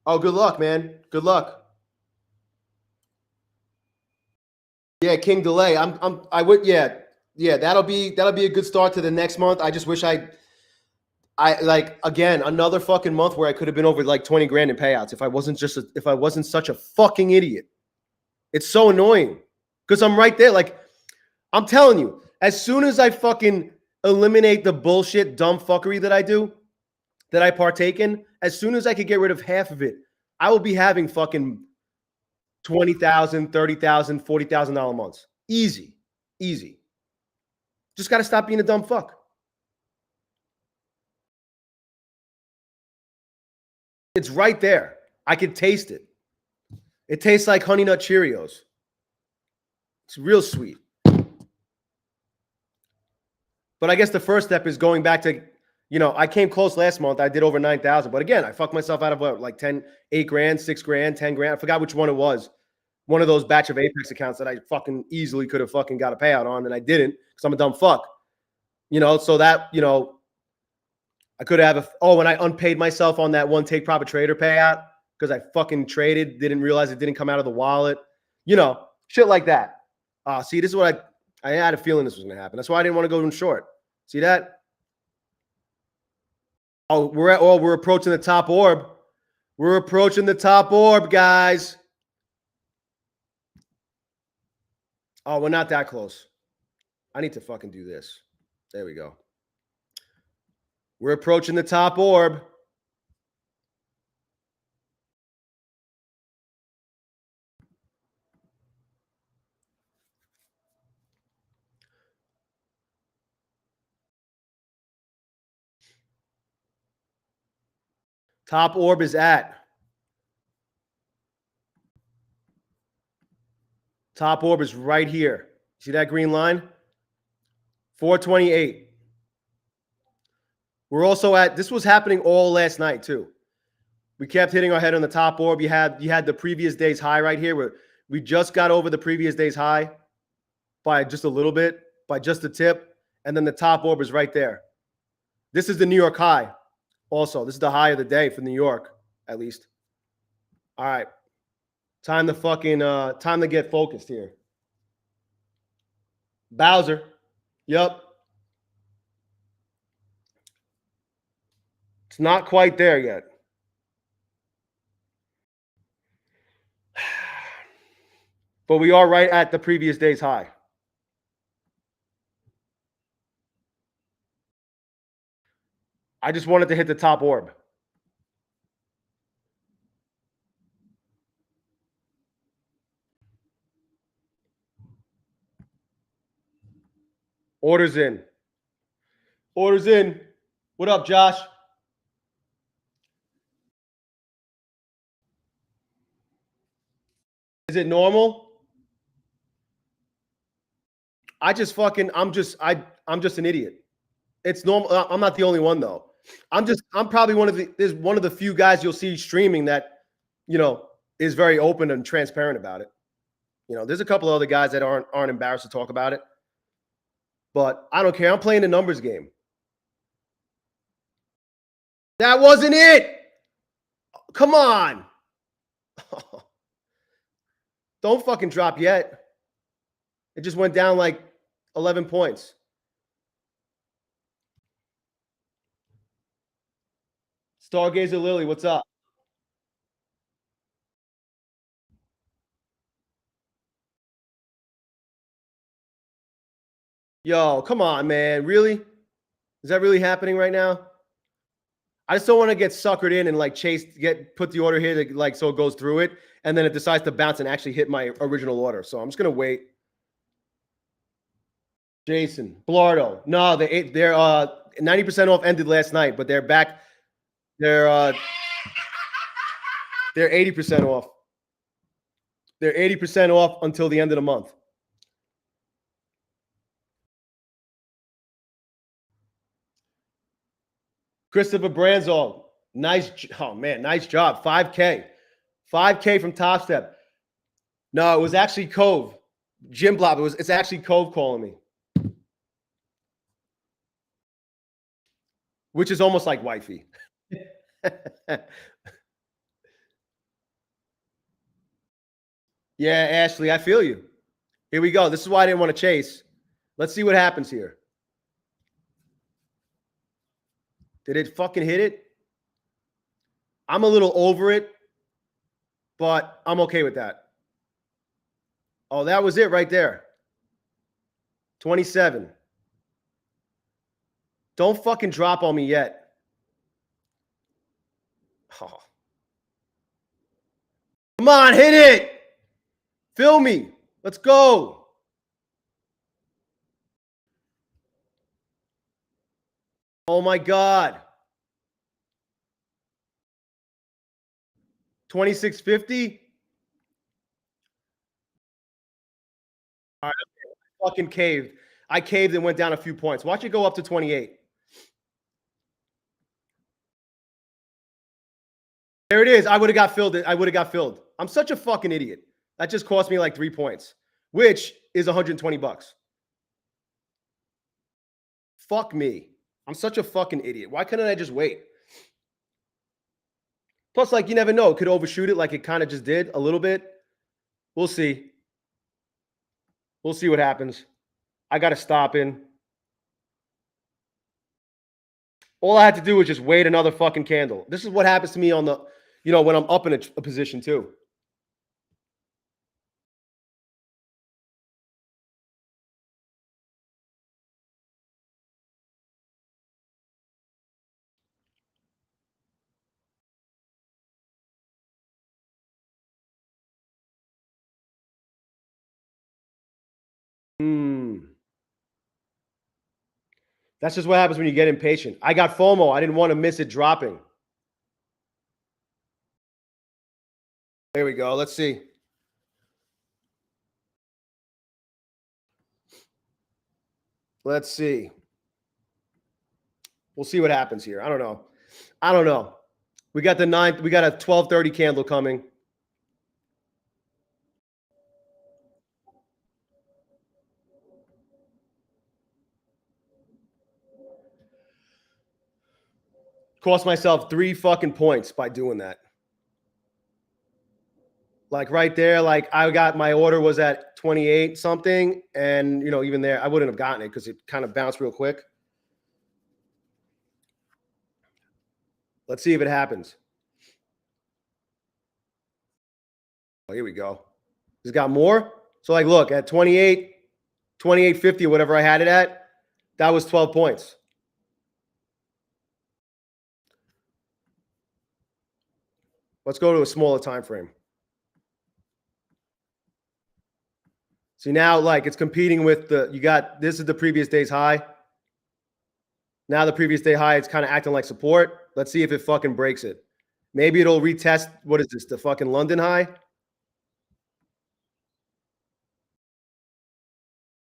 Oh, good luck, man. Good luck. Yeah, King Delay. Yeah, that'll be a good start to the next month. I just wish I again, another fucking month where I could have been over 20 grand in payouts if I wasn't such a fucking idiot. It's so annoying because I'm right there. I'm telling you, as soon as I fucking eliminate the bullshit, dumb fuckery that I do, that I partake in, as soon as I could get rid of half of it, I will be having fucking $20,000, $30,000, $40,000 months. Easy. Just got to stop being a dumb fuck. It's right there. I can taste it. It tastes like Honey Nut Cheerios. It's real sweet. But I guess the first step is going back to, I came close last month. I did over 9,000. But again, I fucked myself out of 8 grand, 6 grand, 10 grand. I forgot which one it was. one of those batch of Apex accounts that I fucking easily could have fucking got a payout on, and I didn't because I'm a dumb fuck. You know, so that, you know, I could have, when I unpaid myself on that one take profit trader payout because I fucking traded, didn't realize it didn't come out of the wallet, you know, shit like that. See, this is what I had a feeling this was going to happen. That's why I didn't want to go in short. See that? We're approaching the top orb. We're approaching the top orb, guys. Oh, we're not that close. I need to fucking do this. There we go. We're approaching the top orb. Top orb is at. Top orb is right here. See that green line? 428. We're also at, this was happening all last night too. We kept hitting our head on the top orb. You had the previous day's high right here where we just got over the previous day's high by just a little bit, by just a tip. And then the top orb is right there. This is the New York high. Also, this is the high of the day for New York, at least. All right. Time to get focused here. Bowser. Yep. It's not quite there yet. But we are right at the previous day's high. I just wanted to hit the top orb. Orders in. Orders in. What up, Josh? Is it normal? I'm just an idiot. It's normal. I'm not the only one though. I'm probably one of the few guys you'll see streaming that, you know, is very open and transparent about it. You know, there's a couple of other guys that aren't embarrassed to talk about it. But I don't care. I'm playing the numbers game. That wasn't it. Come on. Don't fucking drop yet. It just went down like 11 points. Stargazer Lily, what's up? Yo, come on, man. Really? Is that really happening right now? I just don't want to get suckered in and like put the order here to, like, so it goes through it, and then it decides to bounce and actually hit my original order. So I'm just gonna wait. Jason, Blardo. No, they're 90% off ended last night, but they're back. They're 80% off. They're 80% off until the end of the month. Christopher Branzol, nice. Oh man, nice job. 5K. 5K from Top Step. No, it was actually Cove. Jim Blob. It's actually Cove calling me. Which is almost like wifey. Yeah, Ashley, I feel you. Here we go. This is why I didn't want to chase. Let's see what happens here. Did it fucking hit it? I'm a little over it, but I'm okay with that. Oh, that was it right there. 27. Don't fucking drop on me yet. Oh. Come on, hit it. Fill me. Let's go. Oh my God. 2650. All right, I fucking caved. I caved and went down a few points. Watch it go up to 28. There it is. I would have got filled. I'm such a fucking idiot. That just cost me like 3 points, which is 120 bucks. Fuck me. I'm such a fucking idiot. Why couldn't I just wait? Plus, like, you never know. It could overshoot it like it kind of just did a little bit. We'll see. We'll see what happens. I got to stop in. All I had to do was just wait another fucking candle. This is what happens to me on the, when I'm up in a position too. That's just what happens when you get impatient. I got FOMO. I didn't want to miss it dropping. There we go. Let's see. Let's see. We'll see what happens here. I don't know. We got the 9th. We got a 12:30 candle coming. Cost myself 3 fucking points by doing that. Like right there, like I got my order was at 28 something. And, even there, I wouldn't have gotten it because it kind of bounced real quick. Let's see if it happens. Oh, here we go. It's got more. So like, look at 28, 28.50 or whatever I had it at. That was 12 points. Let's go to a smaller time frame. See now, like it's competing with this is the previous day's high. Now the previous day high, it's kind of acting like support. Let's see if it fucking breaks it. Maybe it'll retest. What is this? The fucking London high?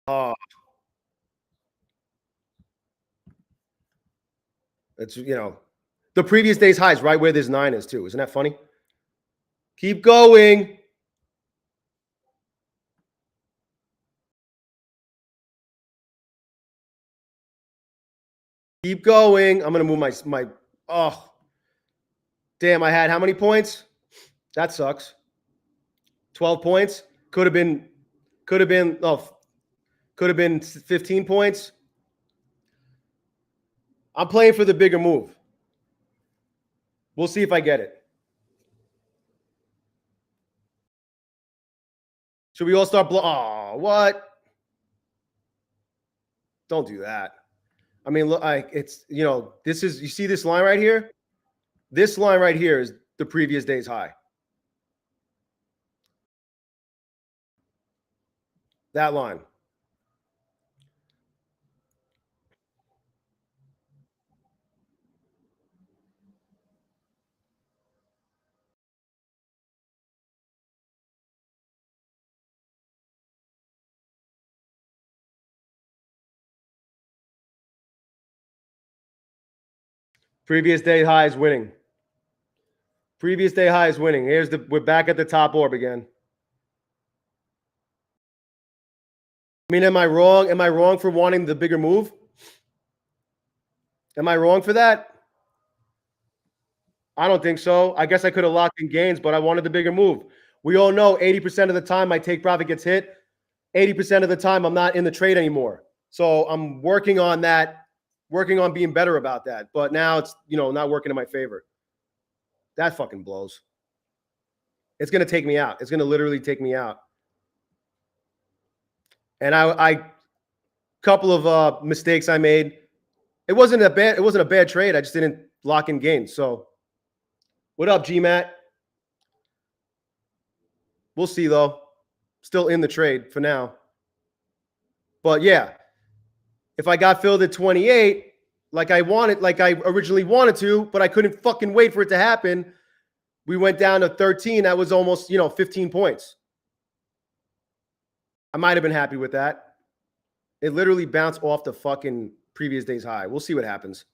Oh. It's, the previous day's high is right where this 9 is too. Isn't that funny? Keep going. Keep going. I'm going to move my oh. Damn, I had how many points? That sucks. 12 points. Could have been 15 points. I'm playing for the bigger move. We'll see if I get it. Should we all start oh, what? Don't do that. I mean, look, it's, this is, you see this line right here? This line right here is the previous day's high. That line. Previous day high is winning. Previous day high is winning. We're back at the top orb again. I mean, am I wrong? Am I wrong for wanting the bigger move? Am I wrong for that? I don't think so. I guess I could have locked in gains, but I wanted the bigger move. We all know 80% of the time my take profit gets hit. 80% of the time I'm not in the trade anymore. So I'm working on that, working on being better about that. But now it's, not working in my favor. That fucking blows. It's going to take me out. It's going to literally take me out. And I couple of mistakes I made. It wasn't a bad trade. I just didn't lock in gains. So what up, GMAT? We'll see though. Still in the trade for now. But yeah, if I got filled at 28, like I originally wanted to, but I couldn't fucking wait for it to happen. We went down to 13. That was almost, 15 points. I might have been happy with that. It literally bounced off the fucking previous day's high. We'll see what happens.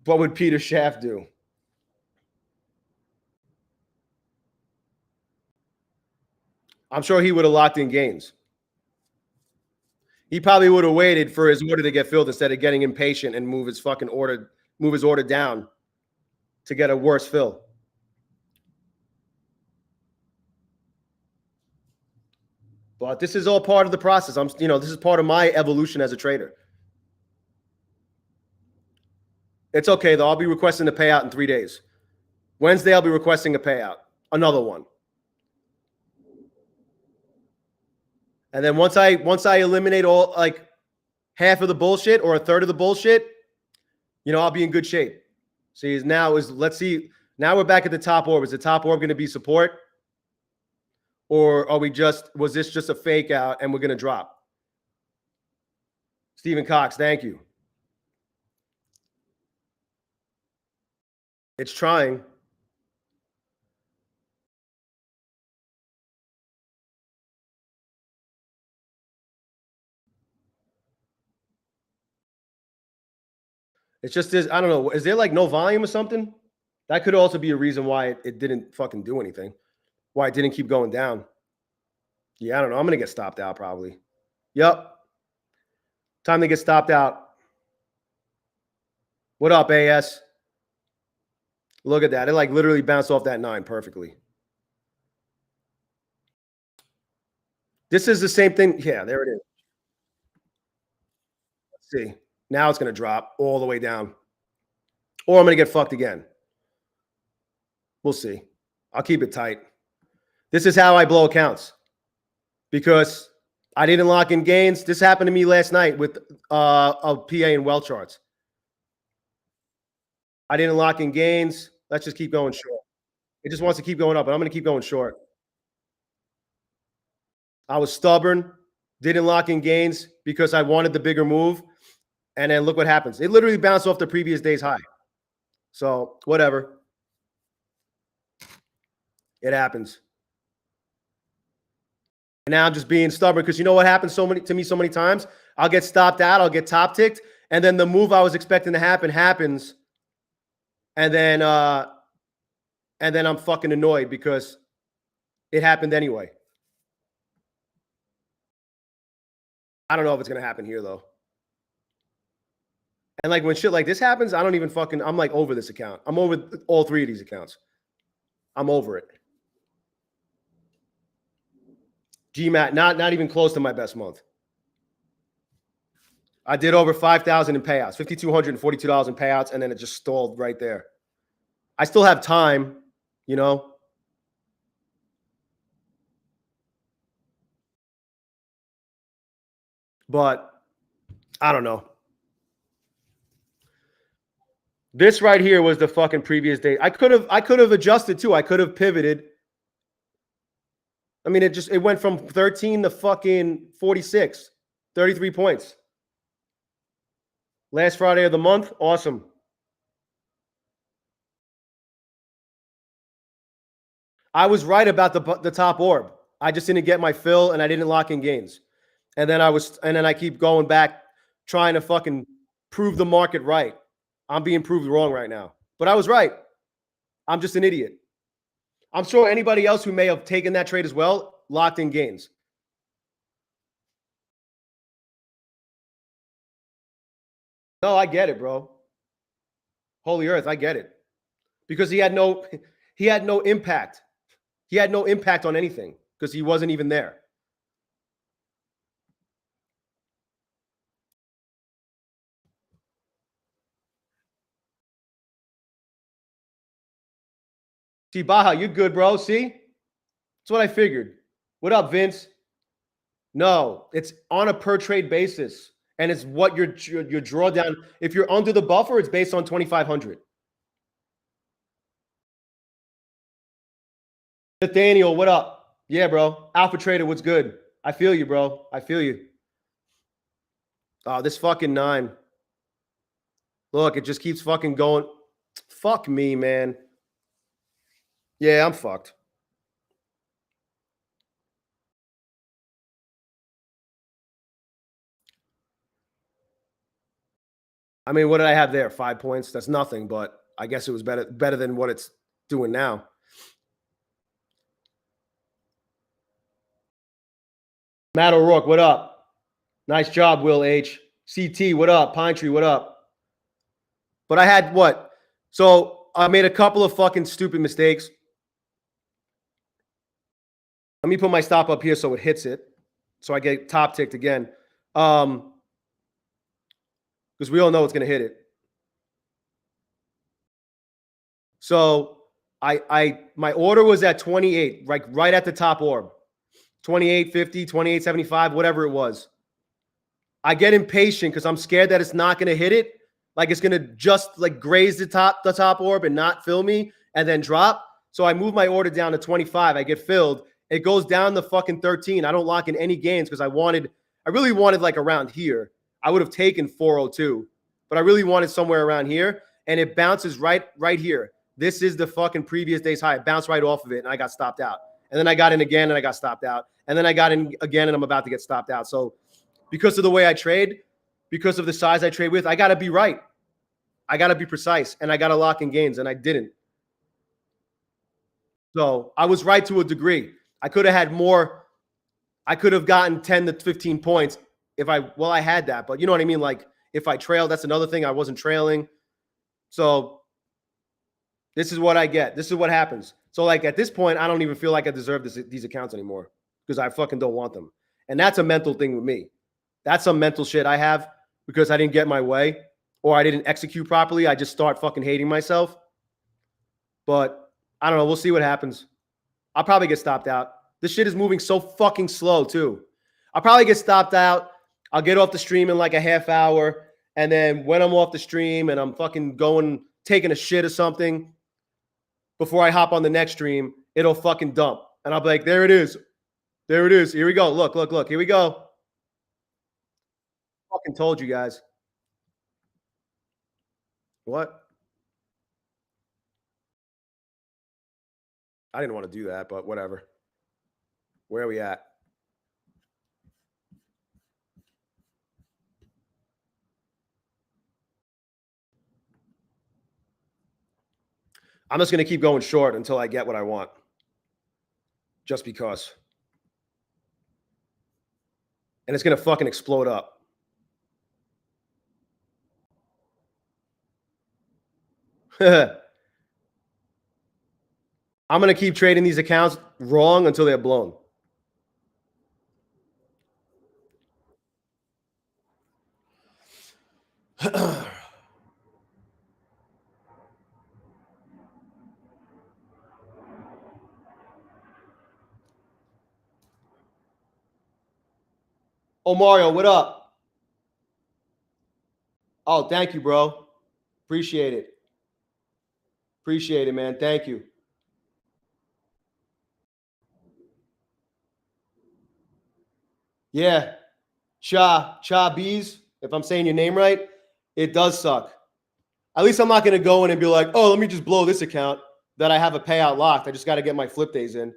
What would Peter Schaff do? I'm sure he would have locked in gains. He probably would have waited for his order to get filled instead of getting impatient and move his order down to get a worse fill. But this is all part of the process. This is part of my evolution as a trader. It's okay though. I'll be requesting a payout in 3 days. Wednesday, I'll be requesting a payout. Another one. And then once I eliminate all like half of the bullshit or a third of the bullshit, I'll be in good shape. Let's see. Now we're back at the top orb. Is the top orb going to be support? Or was this just a fake out and we're going to drop? Stephen Cox, thank you. It's trying. It's just this. I don't know. Is there like no volume or something? That could also be a reason why it didn't fucking do anything. Why it didn't keep going down. Yeah, I don't know. I'm going to get stopped out probably. Yep. Time to get stopped out. What up, AS? Look at that. It like literally bounced off that 9 perfectly. This is the same thing. Yeah, there it is. Let's see. Now it's going to drop all the way down. Or I'm going to get fucked again. We'll see. I'll keep it tight. This is how I blow accounts. Because I didn't lock in gains. This happened to me last night with a PA and well charts. I didn't lock in gains. Let's just keep going short. It just wants to keep going up, but I'm going to keep going short. I was stubborn. Didn't lock in gains because I wanted the bigger move. And then look what happens. It literally bounced off the previous day's high. So whatever. It happens. And now I'm just being stubborn because you know what happens to me so many times? I'll get stopped out. I'll get top ticked. And then the move I was expecting to happen happens. And then I'm fucking annoyed because it happened anyway. I don't know if it's going to happen here, though. And like when shit like this happens, I don't even fucking, I'm like over this account. I'm over all 3 of these accounts. I'm over it. GMAT, not even close to my best month. I did over 5,000 in payouts, $5,242 in payouts, and then it just stalled right there. I still have time, But I don't know. This right here was the fucking previous day. I could have adjusted too. I could have pivoted. I mean, it went from 13 to fucking 46, 33 points. Last Friday of the month, awesome. I was right about the top orb. I just didn't get my fill and I didn't lock in gains. And then I keep going back trying to fucking prove the market right. I'm being proved wrong right now. But I was right. I'm just an idiot. I'm sure anybody else who may have taken that trade as well locked in gains. No, I get it, bro. Holy Earth, I get it. Because he had no impact. He had no impact on anything because he wasn't even there. See, Baja, you're good, bro. See? That's what I figured. What up, Vince? No, it's on a per trade basis. And it's what your drawdown. If you're under the buffer, it's based on 2,500. Nathaniel, what up? Yeah, bro. Alpha Trader, what's good? I feel you, bro. I feel you. Oh, this fucking 9. Look, it just keeps fucking going. Fuck me, man. Yeah, I'm fucked. I mean, what did I have there? 5 points? That's nothing, but I guess it was better than what it's doing now. Matt O'Rourke, what up? Nice job, Will H. CT, what up? Pine Tree, what up? But I had what? So I made a couple of fucking stupid mistakes. Let me put my stop up here so it hits it. So I get top ticked again. Because we all know it's going to hit it. So my order was at 28, right at the top orb. 28.50, 28.75, whatever it was. I get impatient because I'm scared that it's not going to hit it. Like it's going to just like graze the top orb and not fill me and then drop. So I move my order down to 25. I get filled. It goes down to fucking 13. I don't lock in any gains because I really wanted like around here. I would have taken 402, but I really wanted somewhere around here. And it bounces right here. This is the fucking previous day's high. It bounced right off of it and I got stopped out. And then I got in again and I got stopped out. And then I got in again and I'm about to get stopped out. So because of the way I trade, because of the size I trade with, I got to be right. I got to be precise and I got to lock in gains and I didn't. So I was right to a degree. I could have had more. I could have gotten 10 to 15 points if I had that. But you know what I mean? Like if I trailed, that's another thing. I wasn't trailing. So this is what I get. This is what happens. So like at this point, I don't even feel like I deserve these accounts anymore because I fucking don't want them. And that's a mental thing with me. That's some mental shit I have because I didn't get my way or I didn't execute properly. I just start fucking hating myself. But I don't know. We'll see what happens. I'll probably get stopped out. This shit is moving so fucking slow too. I'll probably get stopped out. I'll get off the stream in like a half hour. And then when I'm off the stream and I'm fucking taking a shit or something, before I hop on the next stream, it'll fucking dump. And I'll be like, there it is. There it is. Here we go. Look. Here we go. Fucking told you guys. What? I didn't want to do that, but whatever. Where are we at? I'm just going to keep going short until I get what I want. Just because. And it's going to fucking explode up. I'm going to keep trading these accounts wrong until they're blown. Oh, Mario, what up? Oh, thank you, bro. Appreciate it. Appreciate it, man. Thank you. Yeah. Cha Bees, if I'm saying your name right, it does suck. At least I'm not going to go in and be like, oh, let me just blow this account that I have a payout locked. I just got to get my flip days in.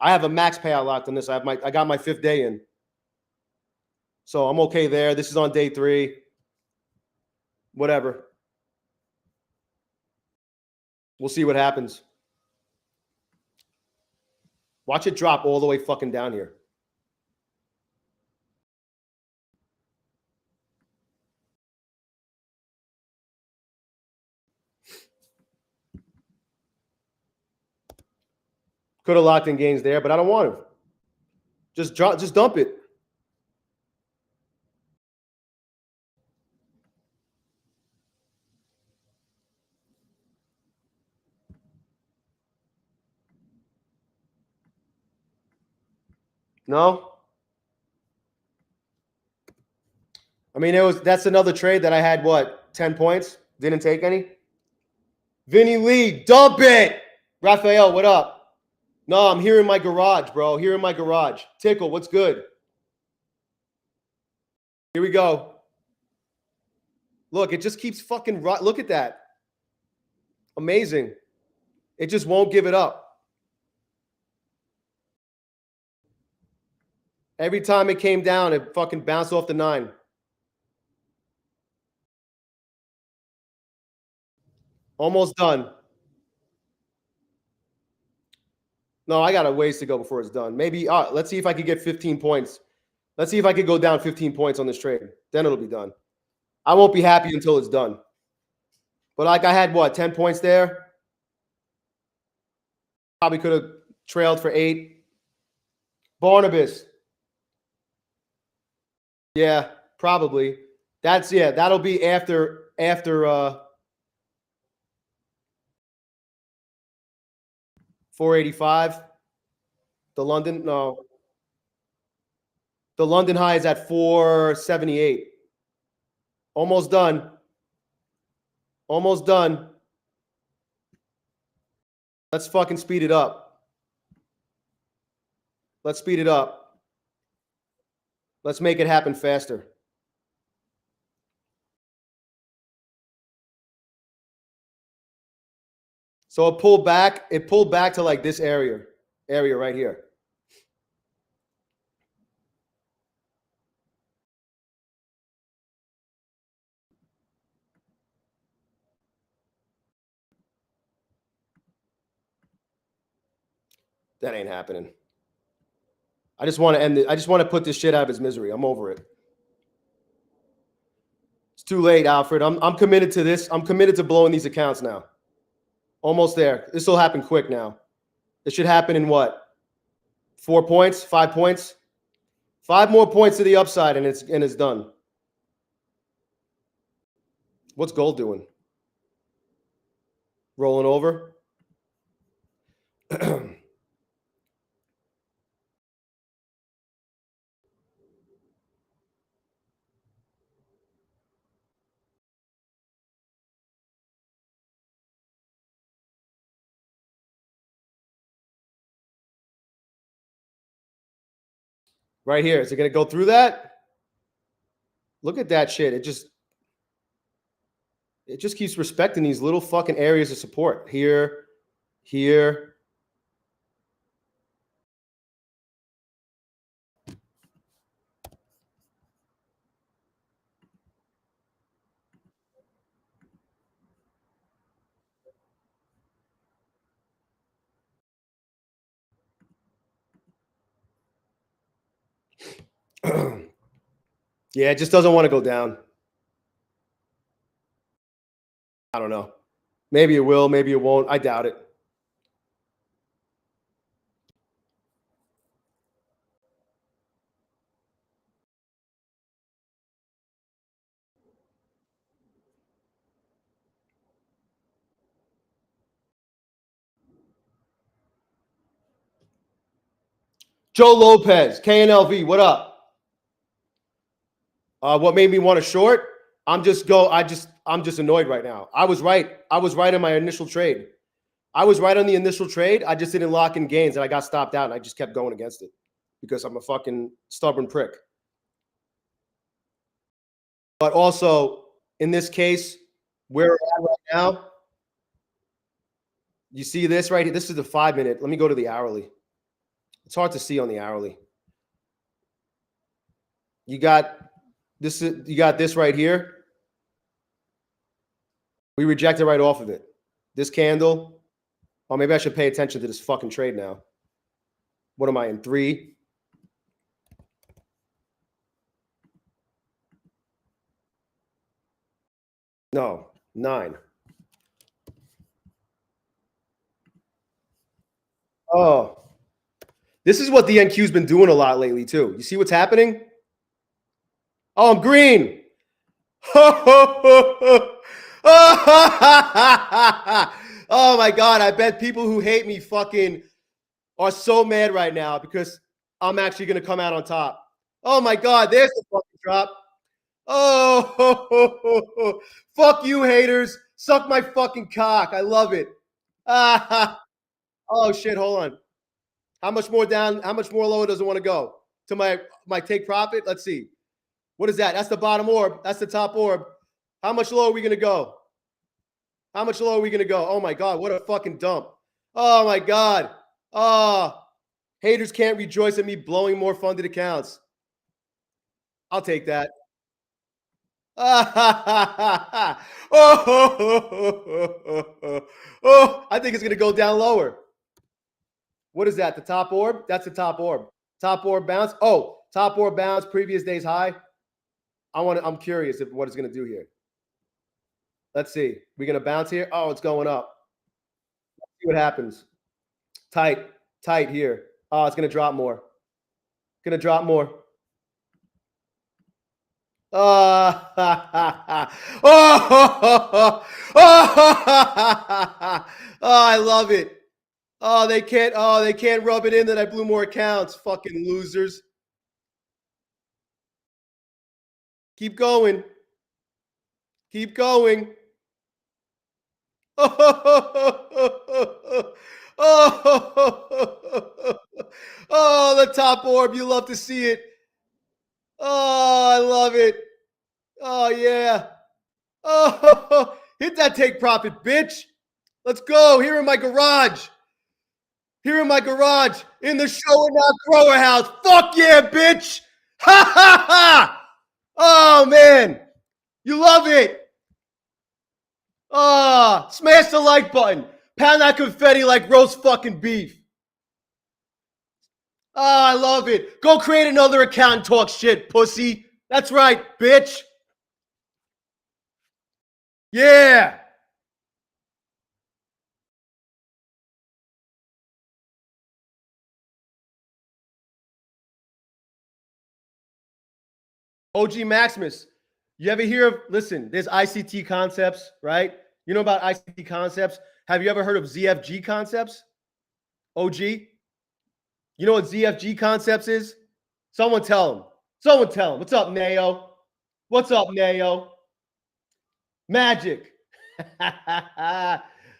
I have a max payout locked on this. I got my 5th day in. So I'm okay there. This is on day 3. Whatever. We'll see what happens. Watch it drop all the way fucking down here. Could have locked in gains there, but I don't want to. Just dump it. No? I mean, that's another trade that I had, 10 points? Didn't take any? Vinny Lee, dump it! Raphael, what up? No, I'm here in my garage, bro. Here in my garage. Tickle, what's good? Here we go. Look, it just keeps fucking... Look at that. Amazing. It just won't give it up. Every time it came down, it fucking bounced off the 9. Almost done. No, I got a ways to go before it's done. Maybe let's see if I could get 15 points. Let's see if I could go down 15 points on this trade. Then it'll be done. I won't be happy until it's done. But like I had what, 10 points there? Probably could have trailed for 8. Barnabas. Yeah, probably. That'll be after 485. The London high is at 478. Almost done. Almost done. Let's fucking speed it up. Let's speed it up. Let's make it happen faster. So it pulled back. It pulled back to like this area right here. That ain't happening. I just want to end it. I just want to put this shit out of his misery. I'm over it. It's too late, Alfred. I'm committed to this. I'm committed to blowing these accounts now. Almost there. This will happen quick now. It should happen in what? 4 points? 5 points? 5 more points to the upside, and it's done. What's gold doing? Rolling over. Right here. Is it going to go through that? Look at that shit. It just keeps respecting these little fucking areas of support. Here, here. Yeah, it just doesn't want to go down. I don't know. Maybe it will, maybe it won't. I doubt it. Joe Lopez, KNLV, what up? What made me want to short? I'm just annoyed right now. I was right. I was right in my initial trade. I was right on the initial trade. I just didn't lock in gains and I got stopped out and I just kept going against it because I'm a fucking stubborn prick. But also, in this case, where we're at right now, you see this right here? This is the 5 minute. Let me go to the hourly. It's hard to see on the hourly. You got this right here. We rejected right off of it. This candle. Oh, maybe I should pay attention to this fucking trade now. What am I in? 3? No, 9. Oh, this is what the NQ's been doing a lot lately too. You see what's happening? Oh, I'm green. Oh my God. I bet people who hate me fucking are so mad right now because I'm actually going to come out on top. Oh my God. There's the fucking drop. Oh, fuck you, haters. Suck my fucking cock. I love it. Oh, shit. Hold on. How much more down? How much more lower does it want to go? To my take profit? Let's see. What is that? That's the bottom orb. That's the top orb. How much lower are we going to go? How much lower are we going to go? Oh, my God. What a fucking dump. Oh, my God. Oh, haters can't rejoice at me blowing more funded accounts. I'll take that. Oh, I think it's going to go down lower. What is that? The top orb? That's the top orb. Top orb bounce. Oh, top orb bounce, previous day's high. I'm curious if what it's going to do here. Let's see. We're going to bounce here. Oh, it's going up. Let's see what happens. Tight here. Oh, it's going to drop more. Going to drop more. Oh, I love it. Oh, they can't rub it in that I blew more accounts. Fucking losers. Keep going. Keep going. Oh, the top orb. You love to see it. Oh, I love it. Oh, yeah. Oh, hit that take profit, bitch. Let's go. Here in my garage. Here in my garage. In the show and not grower house. Fuck yeah, bitch. Ha, ha, ha. Oh, man. You love it. Ah, smash the like button. Pound that confetti like roast fucking beef. Ah, I love it. Go create another account and talk shit, pussy. That's right, bitch. Yeah. OG Maximus, you ever hear of, listen, there's ICT concepts, right? You know about ICT concepts? Have you ever heard of ZFG concepts? OG? You know what ZFG concepts is? Someone tell him. Someone tell him. What's up, Nayo? What's up, Nayo? Magic.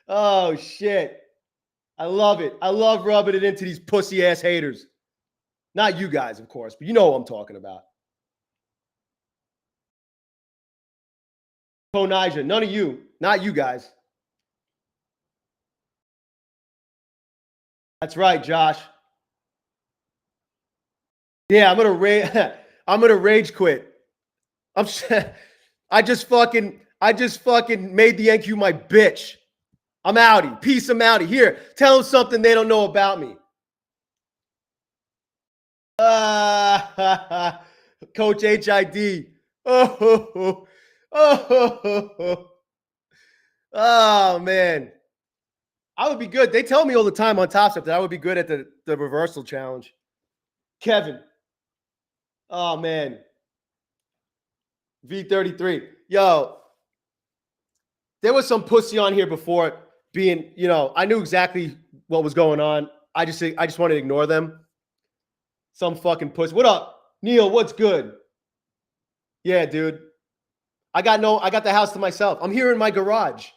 Oh, shit. I love it. I love rubbing it into these pussy-ass haters. Not you guys, of course, but you know what I'm talking about. Konija, none of you. Not you guys. That's right, Josh. Yeah, I'm gonna rage quit. I just fucking made the NQ my bitch. I'm outie. Peace, I'm outie. Here, tell them something they don't know about me. Coach HID. Oh, man. I would be good. They tell me all the time on Top Step that I would be good at the reversal challenge. Kevin. Oh, man. V33. Yo, there was some pussy on here before being, you know, I knew exactly what was going on. I just wanted to ignore them. Some fucking pussy. What up? Neil, what's good? Yeah, dude. I got the house to myself. I'm here in my garage.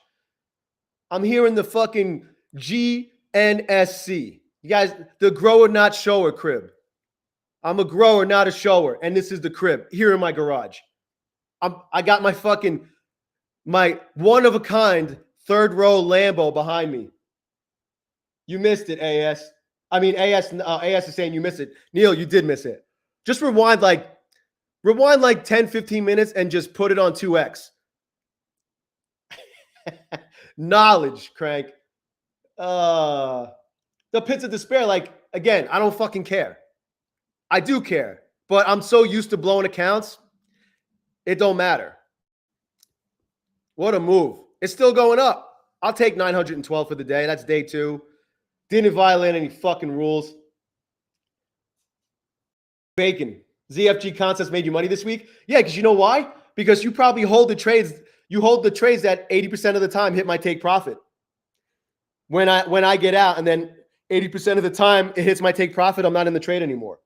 I'm here in the fucking GNSC. You guys, the grower, not shower crib. I'm a grower, not a shower. And this is the crib here in my garage. I got my one-of-a-kind third-row Lambo behind me. You missed it, AS. I mean, AS is saying you missed it. Neil, you did miss it. Just rewind like 10, 15 minutes and just put it on 2X. Knowledge, Crank. The pits of despair, like, again, I don't fucking care. I do care, but I'm so used to blowing accounts, it don't matter. What a move. It's still going up. I'll take 912 for the day. That's day 2. Didn't violate any fucking rules. Bacon. ZFG concepts made you money this week? Yeah, because you know why? Because you probably hold the trades. You hold the trades that 80% of the time hit my take profit. When I get out, and then 80% of the time it hits my take profit, I'm not in the trade anymore.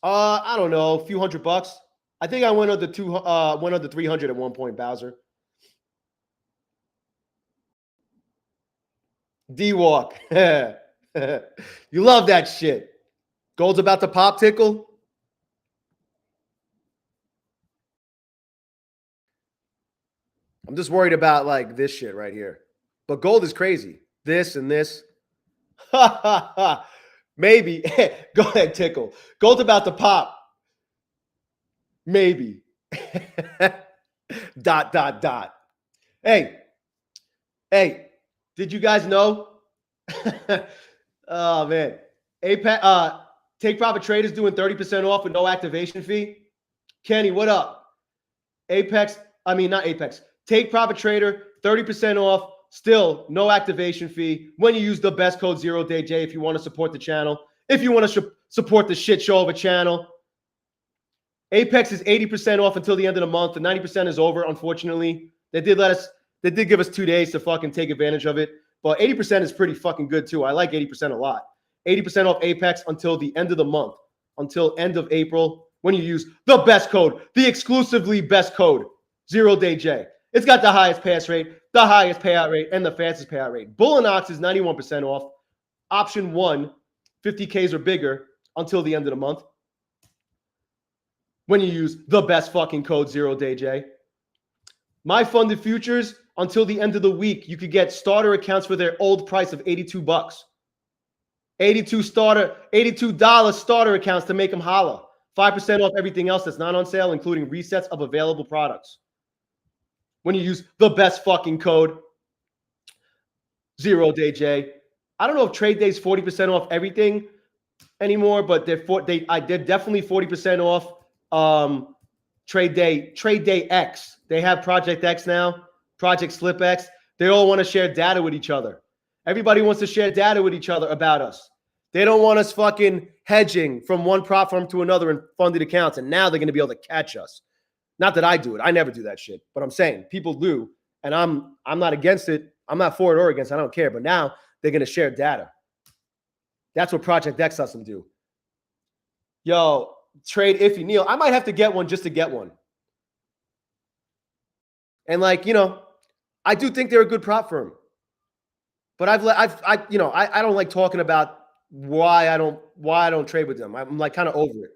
I don't know, a few $100. I think I went under 300 at one point, Bowser. D-Walk. You love that shit. Gold's about to pop tickle. I'm just worried about like this shit right here. But gold is crazy. This and this. Maybe. Go ahead, tickle. Gold's about to pop. Maybe. ... Hey, did you guys know? Oh man. Apex Take Profit Traders doing 30% off with no activation fee. Kenny, what up? Not Apex. Take Profit Trader, 30% off, still no activation fee when you use the best code ZERODAYJay if you want to support the channel. If you want to support the shit show of a channel. Apex is 80% off until the end of the month. The 90% is over, unfortunately. They did give us 2 days to fucking take advantage of it. But 80% is pretty fucking good too. I like 80% a lot. 80% off Apex until the end of the month, until end of April, when you use the best code, the exclusively best code, ZERODAYJay. It's got the highest pass rate, the highest payout rate, and the fastest payout rate. bulenox is 91% off. Option 1, 50Ks or bigger until the end of the month, when you use the best fucking code, ZERODAYJay. My funded futures, until the end of the week, you could get starter accounts for their old price of $82. $82 starter accounts to make them holla. 5% off everything else that's not on sale, including resets of available products. When you use the best fucking code, ZERODAYJay. I don't know if Trade Day's 40% off everything anymore, but they're definitely 40% off Trade Day X. They have Project X now, Project Slip X. They all want to share data with each other. Everybody wants to share data with each other about us. They don't want us fucking hedging from one prop firm to another in funded accounts, and now they're going to be able to catch us. Not that I do it. I never do that shit. But I'm saying people do, and I'm not against it. I'm not for it or against it. I don't care. But now they're going to share data. That's what Project X lets them do. Yo, trade iffy. Neil, I might have to get one just to get one. And I do think they're a good prop firm. But I don't like talking about why I don't trade with them. I'm like kind of over it.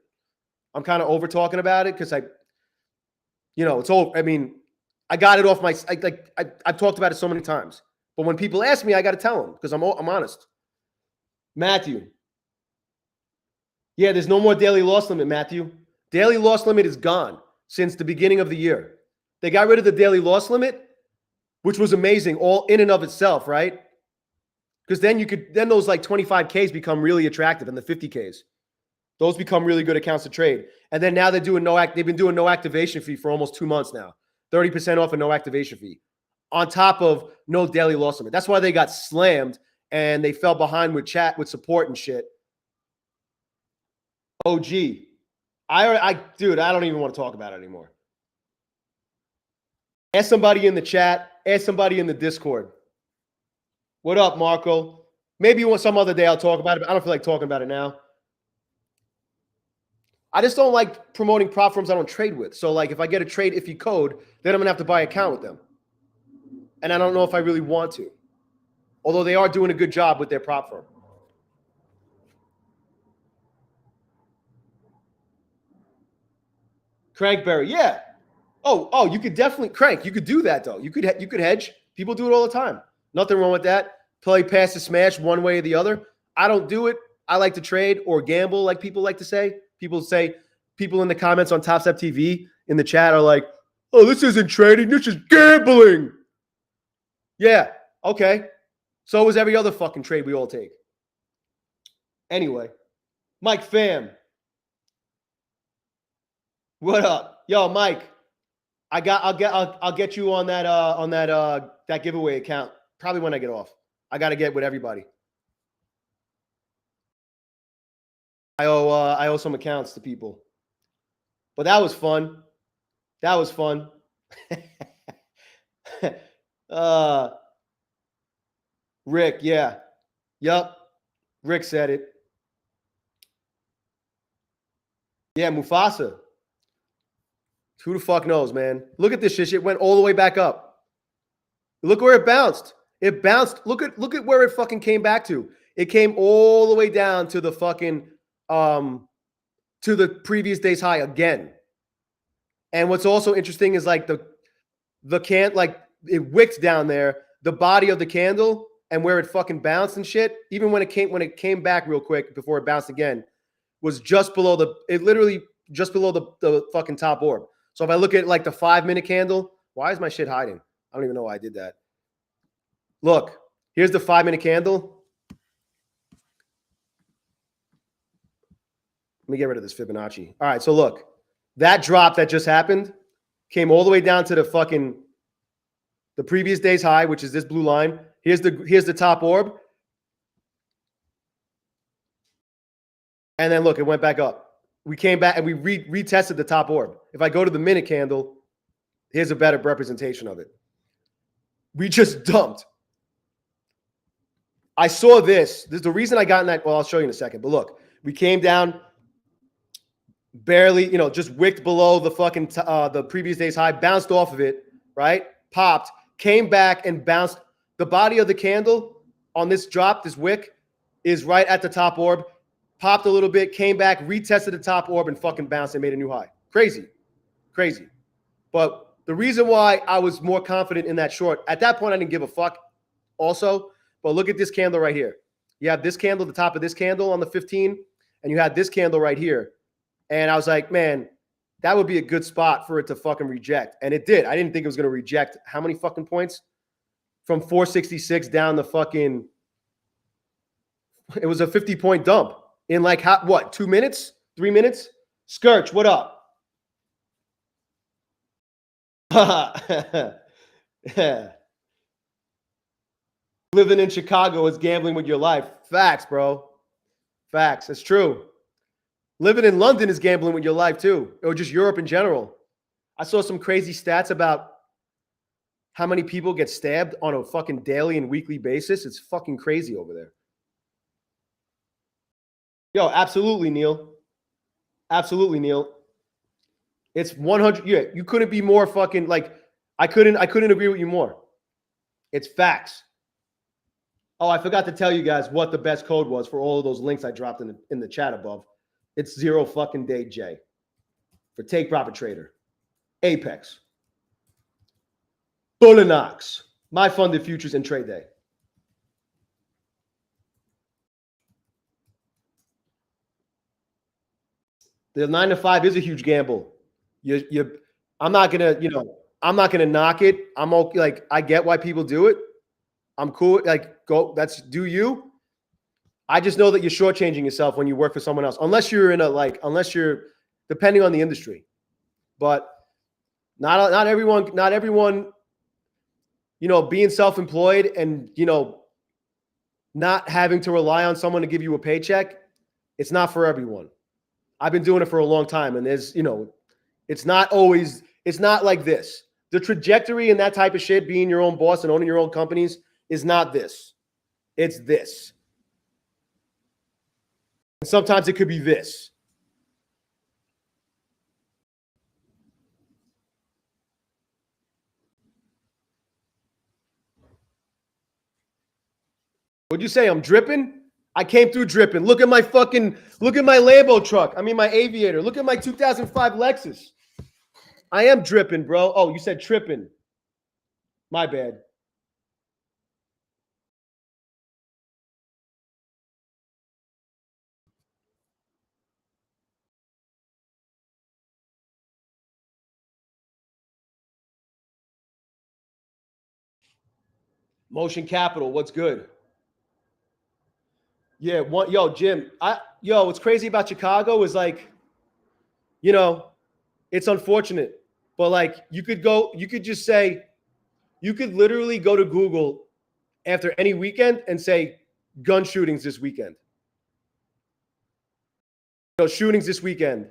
I'm kind of over talking about it because it's over. I mean, I got it off I've talked about it so many times. But when people ask me, I got to tell them because I'm honest. Matthew. Yeah, there's no more daily loss limit, Matthew. Daily loss limit is gone since the beginning of the year. They got rid of the daily loss limit, which was amazing all in and of itself, right? Because then those like 25Ks become really attractive, and the 50Ks. Those become really good accounts to trade. And then now they've been doing no activation fee for almost 2 months now. 30% off and no activation fee. On top of no daily loss limit. That's why they got slammed and they fell behind with support and shit. OG. Dude, I don't even want to talk about it anymore. Ask somebody in the chat. Ask somebody in the Discord. What up, Marco? Maybe some other day I'll talk about it, but I don't feel like talking about it now. I just don't like promoting prop firms I don't trade with. So, if I get a trade iffy code, then I'm going to have to buy an account with them. And I don't know if I really want to. Although they are doing a good job with their prop firm. Crankberry, yeah. Oh, you could definitely crank. You could do that though. You could hedge. People do it all the time. Nothing wrong with that. Play pass to smash one way or the other. I don't do it. I like to trade or gamble, like people like to say. People in the comments on Top Step TV in the chat are like, "Oh, this isn't trading. This is gambling." Yeah. Okay. So is every other fucking trade we all take. Anyway, Mike Pham. What up? Yo, Mike. I'll get you on that giveaway account probably when I get off. I got to get with everybody. I owe some accounts to people. But that was fun. That was fun. Rick, yeah. Yup. Rick said it. Yeah, Mufasa. Who the fuck knows, man? Look at this shit. It went all the way back up. Look where it bounced. It bounced. Look at where it fucking came back to. It came all the way down to the fucking to the previous day's high again. And what's also interesting is like it wicked down there, the body of the candle and where it fucking bounced and shit, even when it came back real quick before it bounced again, was just below the fucking top orb. So if I look at like the 5-minute candle, why is my shit hiding? I don't even know why I did that. Look, here's the 5-minute candle. me get rid of this Fibonacci. All right, so look, that drop that just happened came all the way down to the previous day's high, which is this blue line. Here's the top orb. And then look, it went back up. We came back and we retested the top orb. If I go to the minute candle, here's a better representation of it. We just dumped. I saw this. This is the reason I got in that. Well, I'll show you in a second. But look, we came down barely, just wicked below the the previous day's high, bounced off of it, right? Popped, came back and bounced. The body of the candle on this drop, this wick, is right at the top orb. Popped a little bit, came back, retested the top orb, and fucking bounced and made a new high. Crazy. Crazy. But the reason why I was more confident in that short, at that point, I didn't give a fuck also. But look at this candle right here. You have this candle, the top of this candle on the 15, and you had this candle right here. And I was like, man, that would be a good spot for it to fucking reject. And it did. I didn't think it was going to reject how many fucking points? From 466 down the fucking, it was a 50-point dump in like, 2 minutes? 3 minutes? Skirch, what up? Living in Chicago is gambling with your life. Facts, bro. Facts. That's true. Living in London is gambling with your life too, or just Europe in general. I saw some crazy stats about how many people get stabbed on a fucking daily and weekly basis. It's fucking crazy over there. Yo, absolutely, Neil. Absolutely, Neil. It's 100. Yeah, you couldn't be more fucking like, I couldn't agree with you more. It's facts. Oh, I forgot to tell you guys what the best code was for all of those links I dropped in the chat above. It's ZERODAYJAY for Take Profit Trader, Apex, bulenox, my funded futures and trade day. The 9 to 5 is a huge gamble. I'm not gonna knock it. I'm okay. Like, I get why people do it. I'm cool. Like, do you. I just know that you're shortchanging yourself when you work for someone else, unless you're depending on the industry. But not everyone, being self-employed and, not having to rely on someone to give you a paycheck, it's not for everyone. I've been doing it for a long time, and it's not like this. The trajectory and that type of shit, being your own boss and owning your own companies, is not this. It's this. And sometimes it could be this. What'd you say? I'm dripping? I came through dripping. Look at my Lambo truck. I mean, my Aviator. Look at my 2005 Lexus. I am dripping, bro. Oh, you said tripping. My bad. Motion Capital, what's good? Yeah, Jim. What's crazy about Chicago is like, it's unfortunate, but like you could literally go to Google after any weekend and say gun shootings this weekend. Shootings this weekend.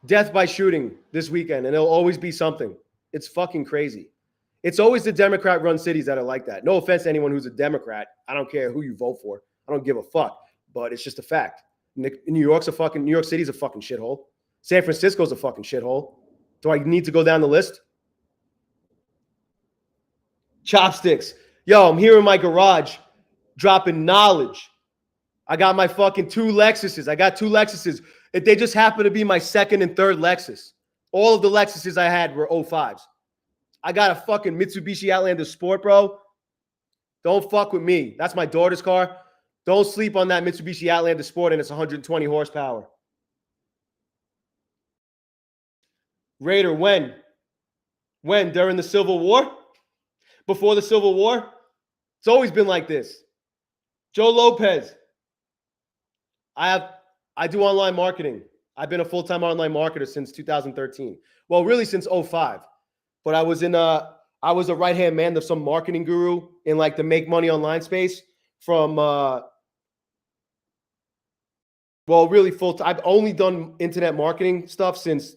Death by shooting this weekend, and it'll always be something. It's fucking crazy. It's always the Democrat-run cities that are like that. No offense to anyone who's a Democrat. I don't care who you vote for. I don't give a fuck. But it's just a fact. New York City's a fucking shithole. San Francisco's a fucking shithole. Do I need to go down the list? Chopsticks. Yo, I'm here in my garage dropping knowledge. I got my fucking 2 Lexuses. I got 2 Lexuses. They just happen to be my second and third Lexus. All of the Lexuses I had were 05s. I got a fucking Mitsubishi Outlander Sport, bro. Don't fuck with me. That's my daughter's car. Don't sleep on that Mitsubishi Outlander Sport, and it's 120 horsepower. Raider, when? When? During the Civil War? Before the Civil War? It's always been like this. Joe Lopez. I have I do online marketing. I've been a full-time online marketer since 2013. Well, really since 05. But I was a right-hand man of some marketing guru in like the make money online space from really full time. I've only done internet marketing stuff since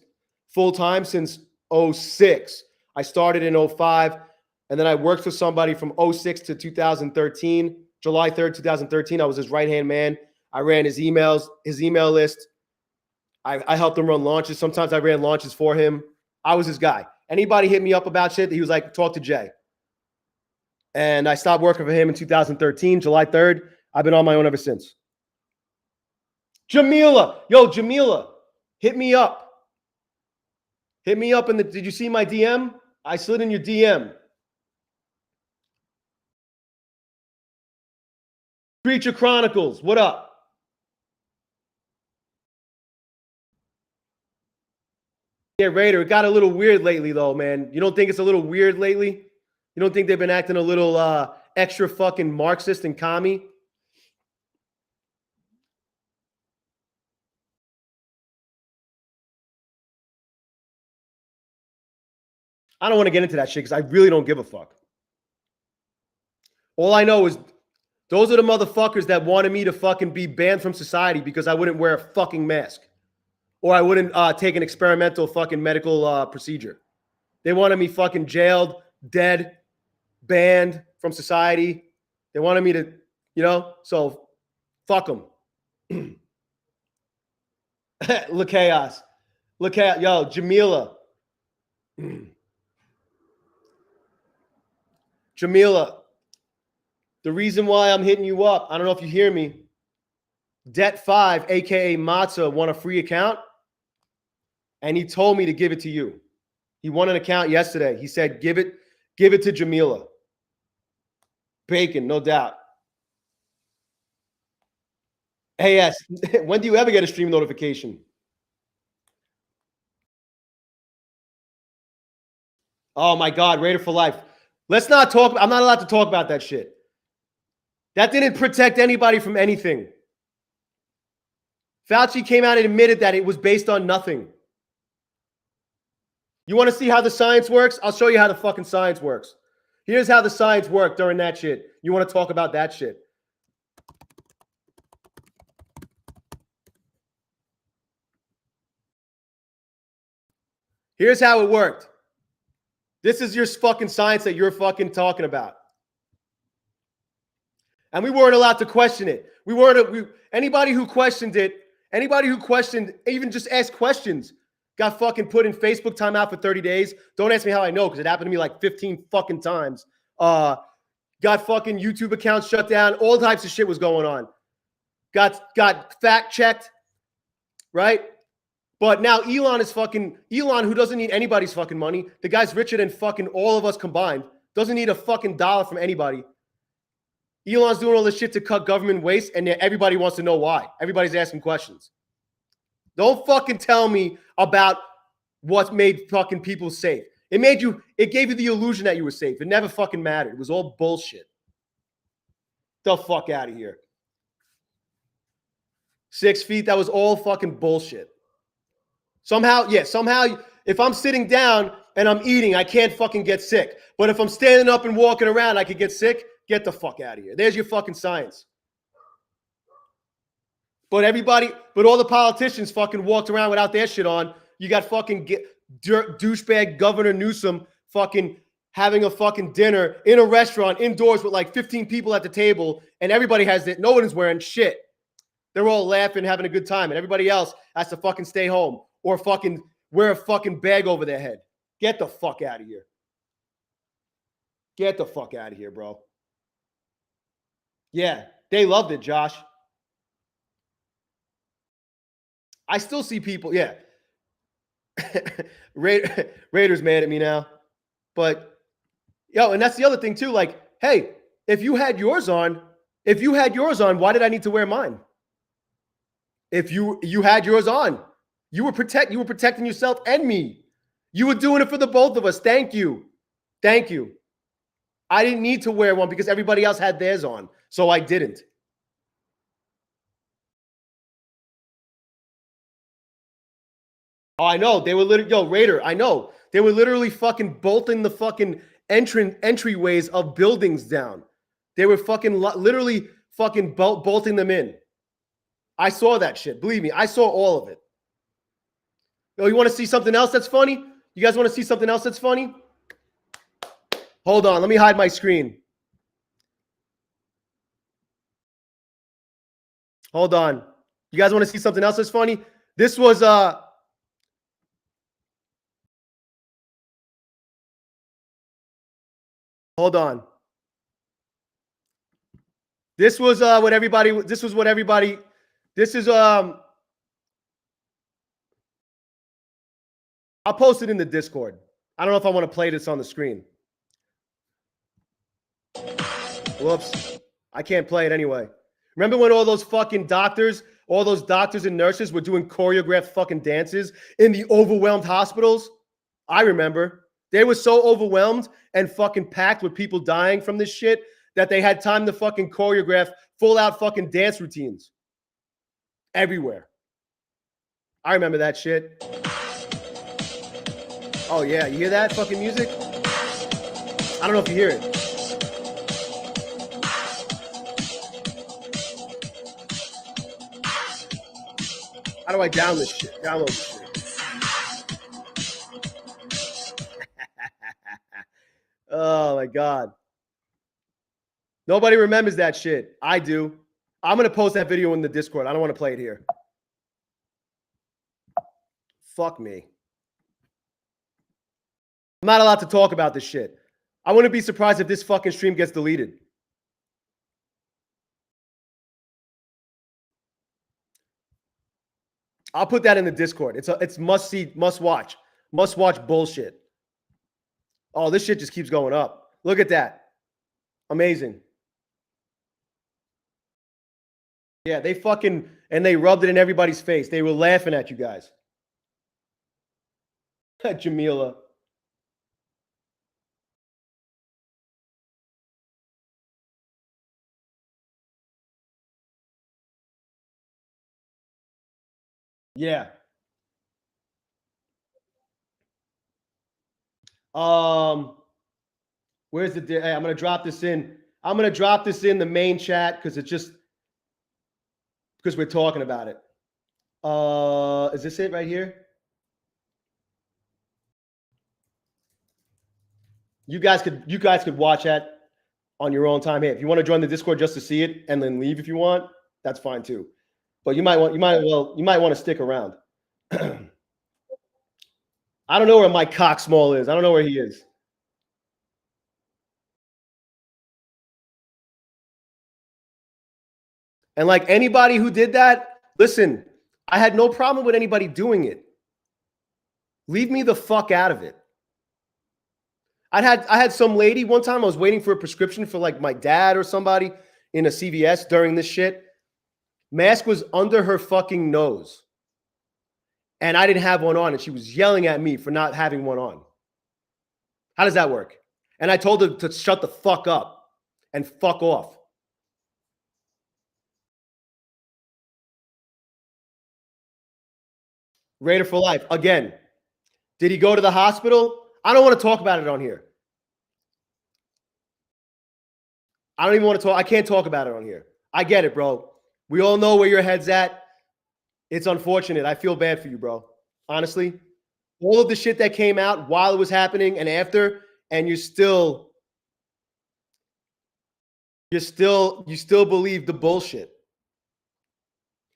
full time since 06. I started in 05 and then I worked for somebody from 06 to 2013. July 3rd, 2013, I was his right-hand man. I ran his emails, his email list. I helped him run launches. Sometimes I ran launches for him. I was his guy. Anybody hit me up about shit, he was like, talk to Jay. And I stopped working for him in 2013, July 3rd. I've been on my own ever since. Jamila. Yo, Jamila, hit me up. Hit me up did you see my DM? I slid in your DM. Creature Chronicles, what up? Yeah, Raider, it got a little weird lately, though, man. You don't think it's a little weird lately? You don't think they've been acting a little extra fucking Marxist and commie? I don't want to get into that shit because I really don't give a fuck. All I know is those are the motherfuckers that wanted me to fucking be banned from society because I wouldn't wear a fucking mask or I wouldn't take an experimental fucking medical procedure. They wanted me fucking jailed, dead, banned from society. They wanted me to, so fuck them. Look chaos. Look at yo, Jamila. Jamila, the reason why I'm hitting you up, I don't know if you hear me. Det5, aka Matza, won a free account, and he told me to give it to you. He won an account yesterday. He said, give it to Jamila. Bacon, no doubt. Hey, yes. When do you ever get a stream notification? Oh my God, Raider for life. Let's not talk. I'm not allowed to talk about that shit. That didn't protect anybody from anything. Fauci came out and admitted that it was based on nothing. You want to see how the science works? I'll show you how the fucking science works. Here's how the science worked during that shit. You want to talk about that shit? Here's how it worked. This is your fucking science that you're fucking talking about. And we weren't allowed to question it. Anybody who questioned it, even just asked questions, got fucking put in Facebook timeout for 30 days. Don't ask me how I know, because it happened to me like 15 fucking times. Got fucking YouTube accounts shut down. All types of shit was going on. Got fact checked, right? But now Elon, who doesn't need anybody's fucking money. The guy's richer than fucking all of us combined. Doesn't need a fucking dollar from anybody. Elon's doing all this shit to cut government waste, and everybody wants to know why. Everybody's asking questions. Don't fucking tell me about what made fucking people safe. It gave you the illusion that you were safe. It never fucking mattered. It was all bullshit. The fuck out of here. 6 feet, that was all fucking bullshit. Somehow, if I'm sitting down and I'm eating, I can't fucking get sick. But if I'm standing up and walking around, I could get sick. Get the fuck out of here. There's your fucking science. But all the politicians fucking walked around without their shit on. You got fucking douchebag Governor Newsom fucking having a fucking dinner in a restaurant indoors with like 15 people at the table, and everybody has it. No one is wearing shit. They're all laughing, having a good time, and everybody else has to fucking stay home or fucking wear a fucking bag over their head. Get the fuck out of here. Get the fuck out of here, bro. Yeah, they loved it, Josh. I still see people, yeah. Raiders mad at me now. But, and that's the other thing too. Like, hey, if you had yours on, why did I need to wear mine? If you had yours on, you were protecting yourself and me. You were doing it for the both of us. Thank you. Thank you. I didn't need to wear one because everybody else had theirs on, so I didn't. Oh, I know. They were literally, yo, Raider, I know. They were literally fucking bolting the fucking entryways of buildings down. They were fucking literally fucking bolting them in. I saw that shit. Believe me, I saw all of it. Yo, you want to see something else that's funny? You guys want to see something else that's funny? Hold on, let me hide my screen. Hold on. You guys want to see something else that's funny? This was hold on. This was what everybody this is I'll post it in the Discord. I don't know if I want to play this on the screen. Whoops. I can't play it anyway. Remember when all those fucking doctors, all those doctors and nurses were doing choreographed fucking dances in the overwhelmed hospitals? I remember. They were so overwhelmed and fucking packed with people dying from this shit that they had time to fucking choreograph full out fucking dance routines everywhere. I remember that shit. Oh yeah, you hear that fucking music? I don't know if you hear it. How do I download this shit? Download this shit. Oh my God. Nobody remembers that shit. I do. I'm going to post that video in the Discord. I don't want to play it here. Fuck me. I'm not allowed to talk about this shit. I wouldn't be surprised if this fucking stream gets deleted. I'll put that in the Discord. It's must see, must watch bullshit. Oh, this shit just keeps going up. Look at that. Amazing. Yeah, they fucking, and they rubbed it in everybody's face. They were laughing at you guys. Jamila. Yeah. Where's the? Hey, I'm gonna drop this in. I'm gonna drop this in the main chat because it's just because we're talking about it. Is this it right here? You guys could watch that on your own time. Hey, if you want to join the Discord just to see it and then leave if you want, that's fine too. But you might want to stick around. I don't know where Mike Cocksmall is. I don't know where he is. And like anybody who did that, listen, I had no problem with anybody doing it. Leave me the fuck out of it. I had some lady one time. I was waiting for a prescription for like my dad or somebody in a CVS during this shit. Mask was under her fucking nose. And I didn't have one on, and she was yelling at me for not having one on. How does that work? And I told her to shut the fuck up and fuck off. Raider for life. Again, did he go to the hospital? I don't want to talk about it on here. I don't even want to talk. I can't talk about it on here. I get it, bro. We all know where your head's at. It's unfortunate. I feel bad for you, bro. Honestly, all of the shit that came out while it was happening and after, and you still believe the bullshit.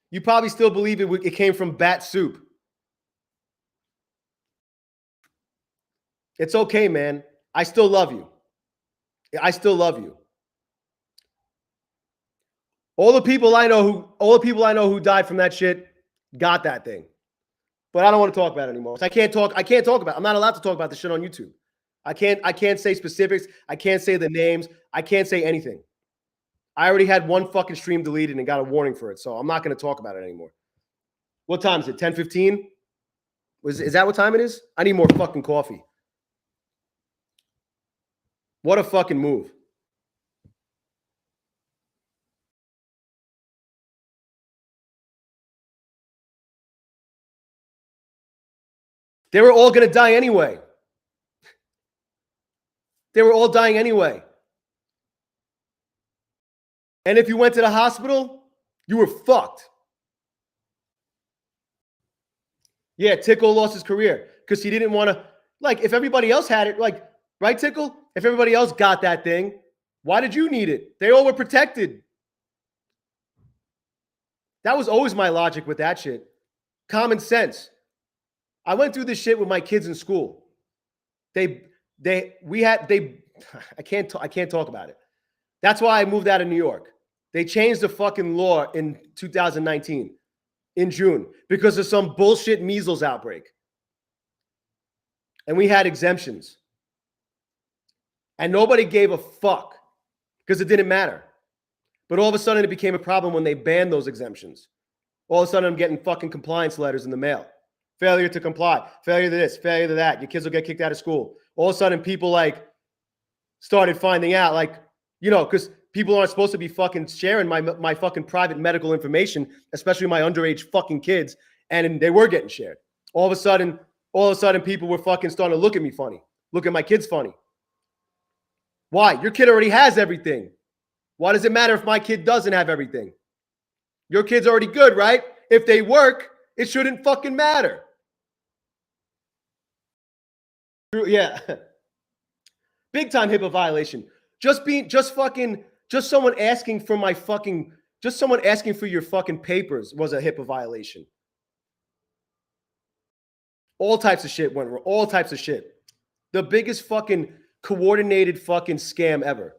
You probably still believe it came from bat soup. It's okay, man. I still love you. I still love you. All the people I know who died from that shit got that thing. But I don't want to talk about it anymore. I can't talk about it. I'm not allowed to talk about the shit on YouTube. I can't say specifics. I can't say the names. I can't say anything. I already had one fucking stream deleted and got a warning for it. So I'm not going to talk about it anymore. What time is it? 10:15? Is that what time it is? I need more fucking coffee. What a fucking move. They were all going to die anyway. They were all dying anyway. And if you went to the hospital, you were fucked. Yeah, Tickle lost his career because he didn't want to, like, if everybody else had it, like, right, Tickle? If everybody else got that thing, why did you need it? They all were protected. That was always my logic with that shit. Common sense. I went through this shit with my kids in school. I can't talk about it. That's why I moved out of New York. They changed the fucking law in 2019 in June because of some bullshit measles outbreak. And we had exemptions. And nobody gave a fuck because it didn't matter. But all of a sudden it became a problem when they banned those exemptions. All of a sudden I'm getting fucking compliance letters in the mail. Failure to comply, failure to this, failure to that. Your kids will get kicked out of school. All of a sudden people like started finding out, like, you know, because people aren't supposed to be fucking sharing my fucking private medical information, especially my underage fucking kids. And they were getting shared. All of a sudden people were fucking starting to look at me funny, look at my kids funny. Why? Your kid already has everything. Why does it matter if my kid doesn't have everything? Your kid's already good, right? If they work, it shouldn't fucking matter. Yeah. Big time HIPAA violation. Just someone asking for your fucking papers was a HIPAA violation. All types of shit went wrong. All types of shit. The biggest fucking coordinated fucking scam ever.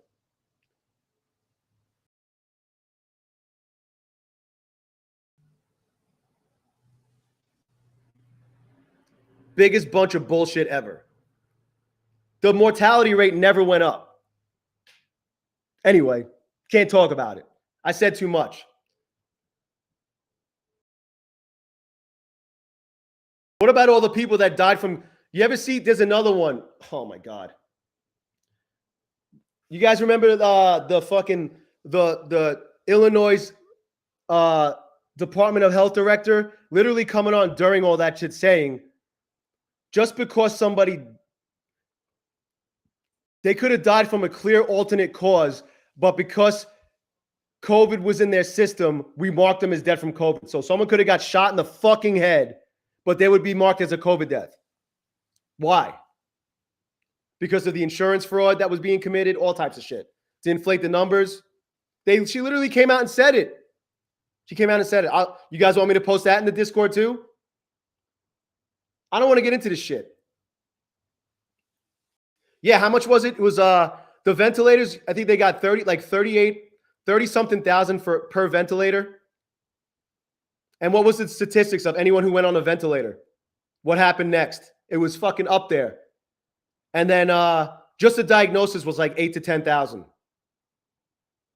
Biggest bunch of bullshit ever. The mortality rate never went up. Anyway, can't talk about it. I said too much. What about all the people that died from, you ever see, there's another one. Oh my God. You guys remember the Illinois Department of Health director literally coming on during all that shit saying, just because they could have died from a clear alternate cause, but because COVID was in their system, we marked them as dead from COVID. So someone could have got shot in the fucking head, but they would be marked as a COVID death. Why? Because of the insurance fraud that was being committed, all types of shit. To inflate the numbers. She literally came out and said it. She came out and said it. You guys want me to post that in the Discord too? I don't want to get into this shit. Yeah, how much was it? It was the ventilators. I think they got 30-something thousand per ventilator. And what was the statistics of anyone who went on a ventilator? What happened next? It was fucking up there. And then just the diagnosis was like 8,000 to 10,000.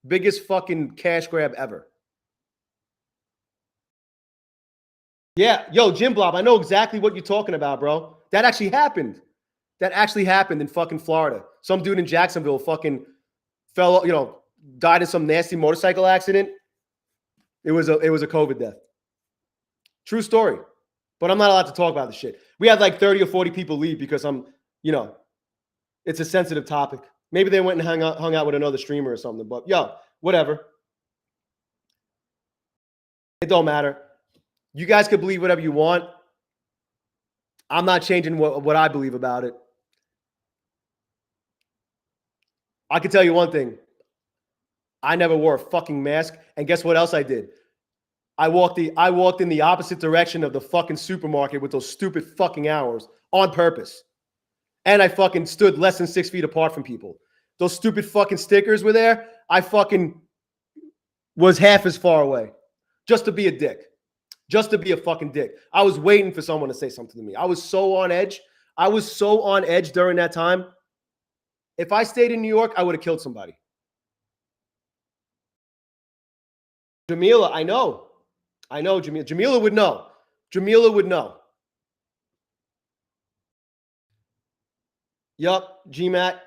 Biggest fucking cash grab ever. Yeah, yo, Jim Blob, I know exactly what you're talking about, bro. That actually happened. That actually happened in fucking Florida. Some dude in Jacksonville fucking died in some nasty motorcycle accident. It was a COVID death. True story. But I'm not allowed to talk about the shit. We had like 30 or 40 people leave because it's a sensitive topic. Maybe they went and hung out with another streamer or something. But yo, whatever. It don't matter. You guys could believe whatever you want. I'm not changing what I believe about it. I can tell you one thing. I never wore a fucking mask. And guess what else I did? I walked in the opposite direction of the fucking supermarket with those stupid fucking hours on purpose. And I fucking stood less than 6 feet apart from people. Those stupid fucking stickers were there. I fucking was half as far away just to be a dick. Just to be a fucking dick. I was waiting for someone to say something to me. I was so on edge. I was so on edge during that time. If I stayed in New York, I would have killed somebody. Jamila, I know. I know Jamila. Jamila would know. Jamila would know. Yup, GMAT.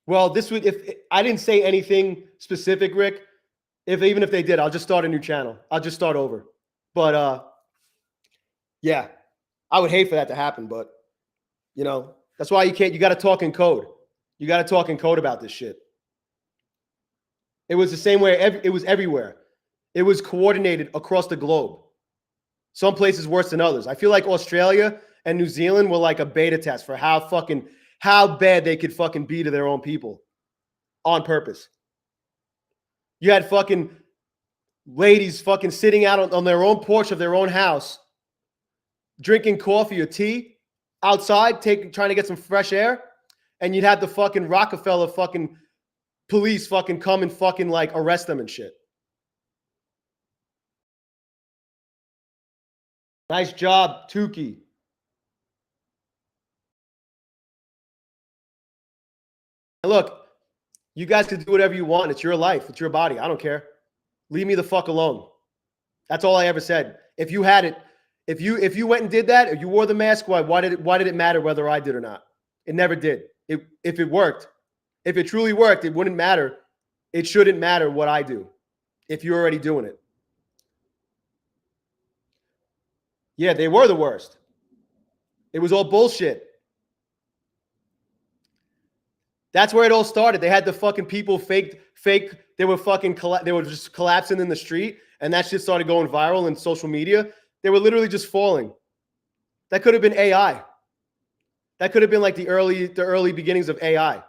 Well, this would, if I didn't say anything specific, Rick, even if they did, I'll just start a new channel. I'll just start over. But yeah. I would hate for that to happen, but you know, that's why you can't. You got to talk in code. You got to talk in code about this shit. It was the same way. It was everywhere. It was coordinated across the globe. Some places worse than others. I feel like Australia and New Zealand were like a beta test for how bad they could fucking be to their own people on purpose. You had fucking ladies fucking sitting out on their own porch of their own house, drinking coffee or tea outside, trying to get some fresh air, and you'd have the fucking Rockefeller fucking police fucking come and fucking like arrest them and shit. Nice job, Tukey. And look, you guys can do whatever you want. It's your life. It's your body. I don't care. Leave me the fuck alone. That's all I ever said. If you had it, if you went and did that, if you wore the mask, why did it matter whether I did or not? It never did. If it worked, if it truly worked, it wouldn't matter. It shouldn't matter what I do if you're already doing it. Yeah, they were the worst. It was all bullshit. That's where it all started. They had the fucking people fake. They were fucking, they were just collapsing in the street, and that shit started going viral in social media. They were literally just falling. That could have been AI. That could have been like the early beginnings of AI.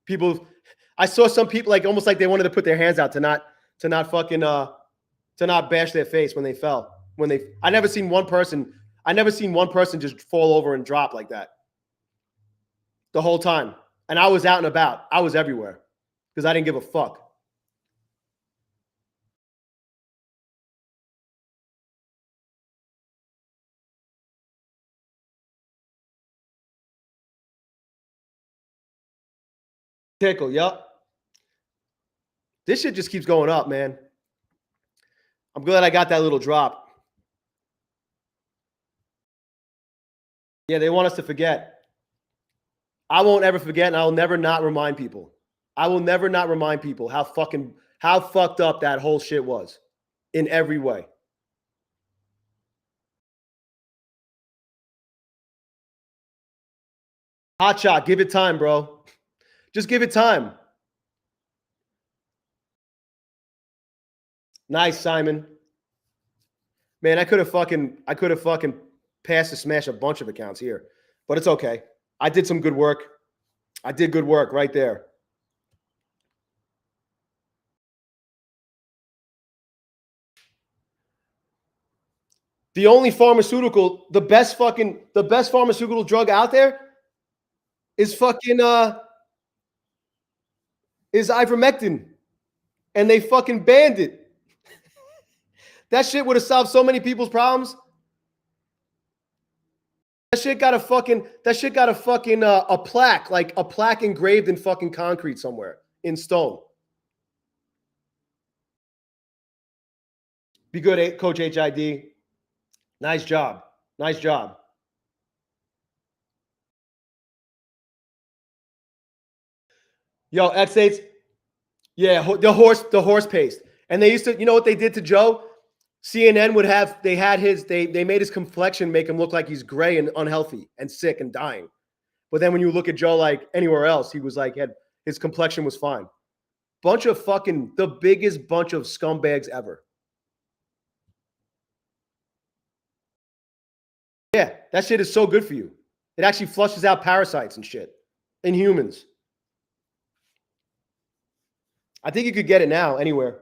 People, I saw some people like almost like they wanted to put their hands out to not bash their face when they fell. I never seen one person just fall over and drop like that the whole time. And I was out and about. I was everywhere because I didn't give a fuck. Tickle, yup. This shit just keeps going up, man. I'm glad I got that little drop. Yeah, they want us to forget. I won't ever forget, and I'll never not remind people. I will never not remind people how fucked up that whole shit was in every way. Hot shot, give it time, bro. Just give it time. Nice, Simon. Man, I could have fucking passed to smash a bunch of accounts here, but it's okay. I did some good work. I did good work right there. The only pharmaceutical, the best pharmaceutical drug out there is fucking is ivermectin. And they fucking banned it. That shit would have solved so many people's problems. That shit got a plaque, like a plaque engraved in fucking concrete somewhere in stone. Be good, Coach HID. Nice job. Nice job. Yo, X8s. Yeah, the horse paste. And they used to, you know what they did to Joe? CNN would have, they made his complexion make him look like he's gray and unhealthy and sick and dying. But then when you look at Joe like anywhere else, he was like, his complexion was fine. Bunch of fucking, the biggest bunch of scumbags ever. Yeah, that shit is so good for you. It actually flushes out parasites and shit in humans. I think you could get it now anywhere.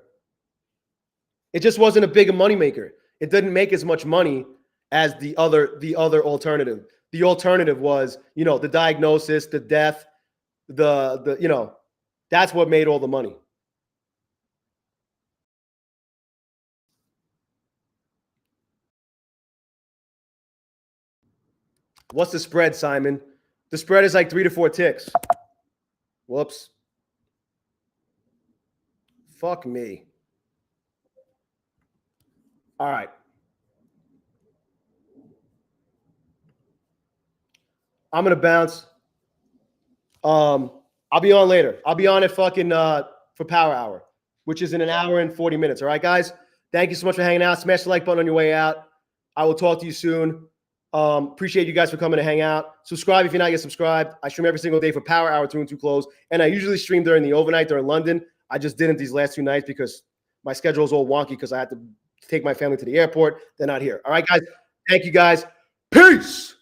It just wasn't a big moneymaker. It didn't make as much money as the other alternative. The alternative was, you know, the diagnosis, the death, the you know, that's what made all the money. What's the spread, Simon? The spread is like 3 to 4 ticks. Whoops. Fuck me. All right. I'm going to bounce. I'll be on later. I'll be on at fucking for Power Hour, which is in an hour and 40 minutes. All right, guys? Thank you so much for hanging out. Smash the like button on your way out. I will talk to you soon. Appreciate you guys for coming to hang out. Subscribe if you're not yet subscribed. I stream every single day for Power Hour 2 and 2 Close. And I usually stream during the overnight during London. I just didn't these last 2 nights because my schedule is all wonky because I had to take my family to the airport. They're not here. All right, guys. Thank you, guys. Peace.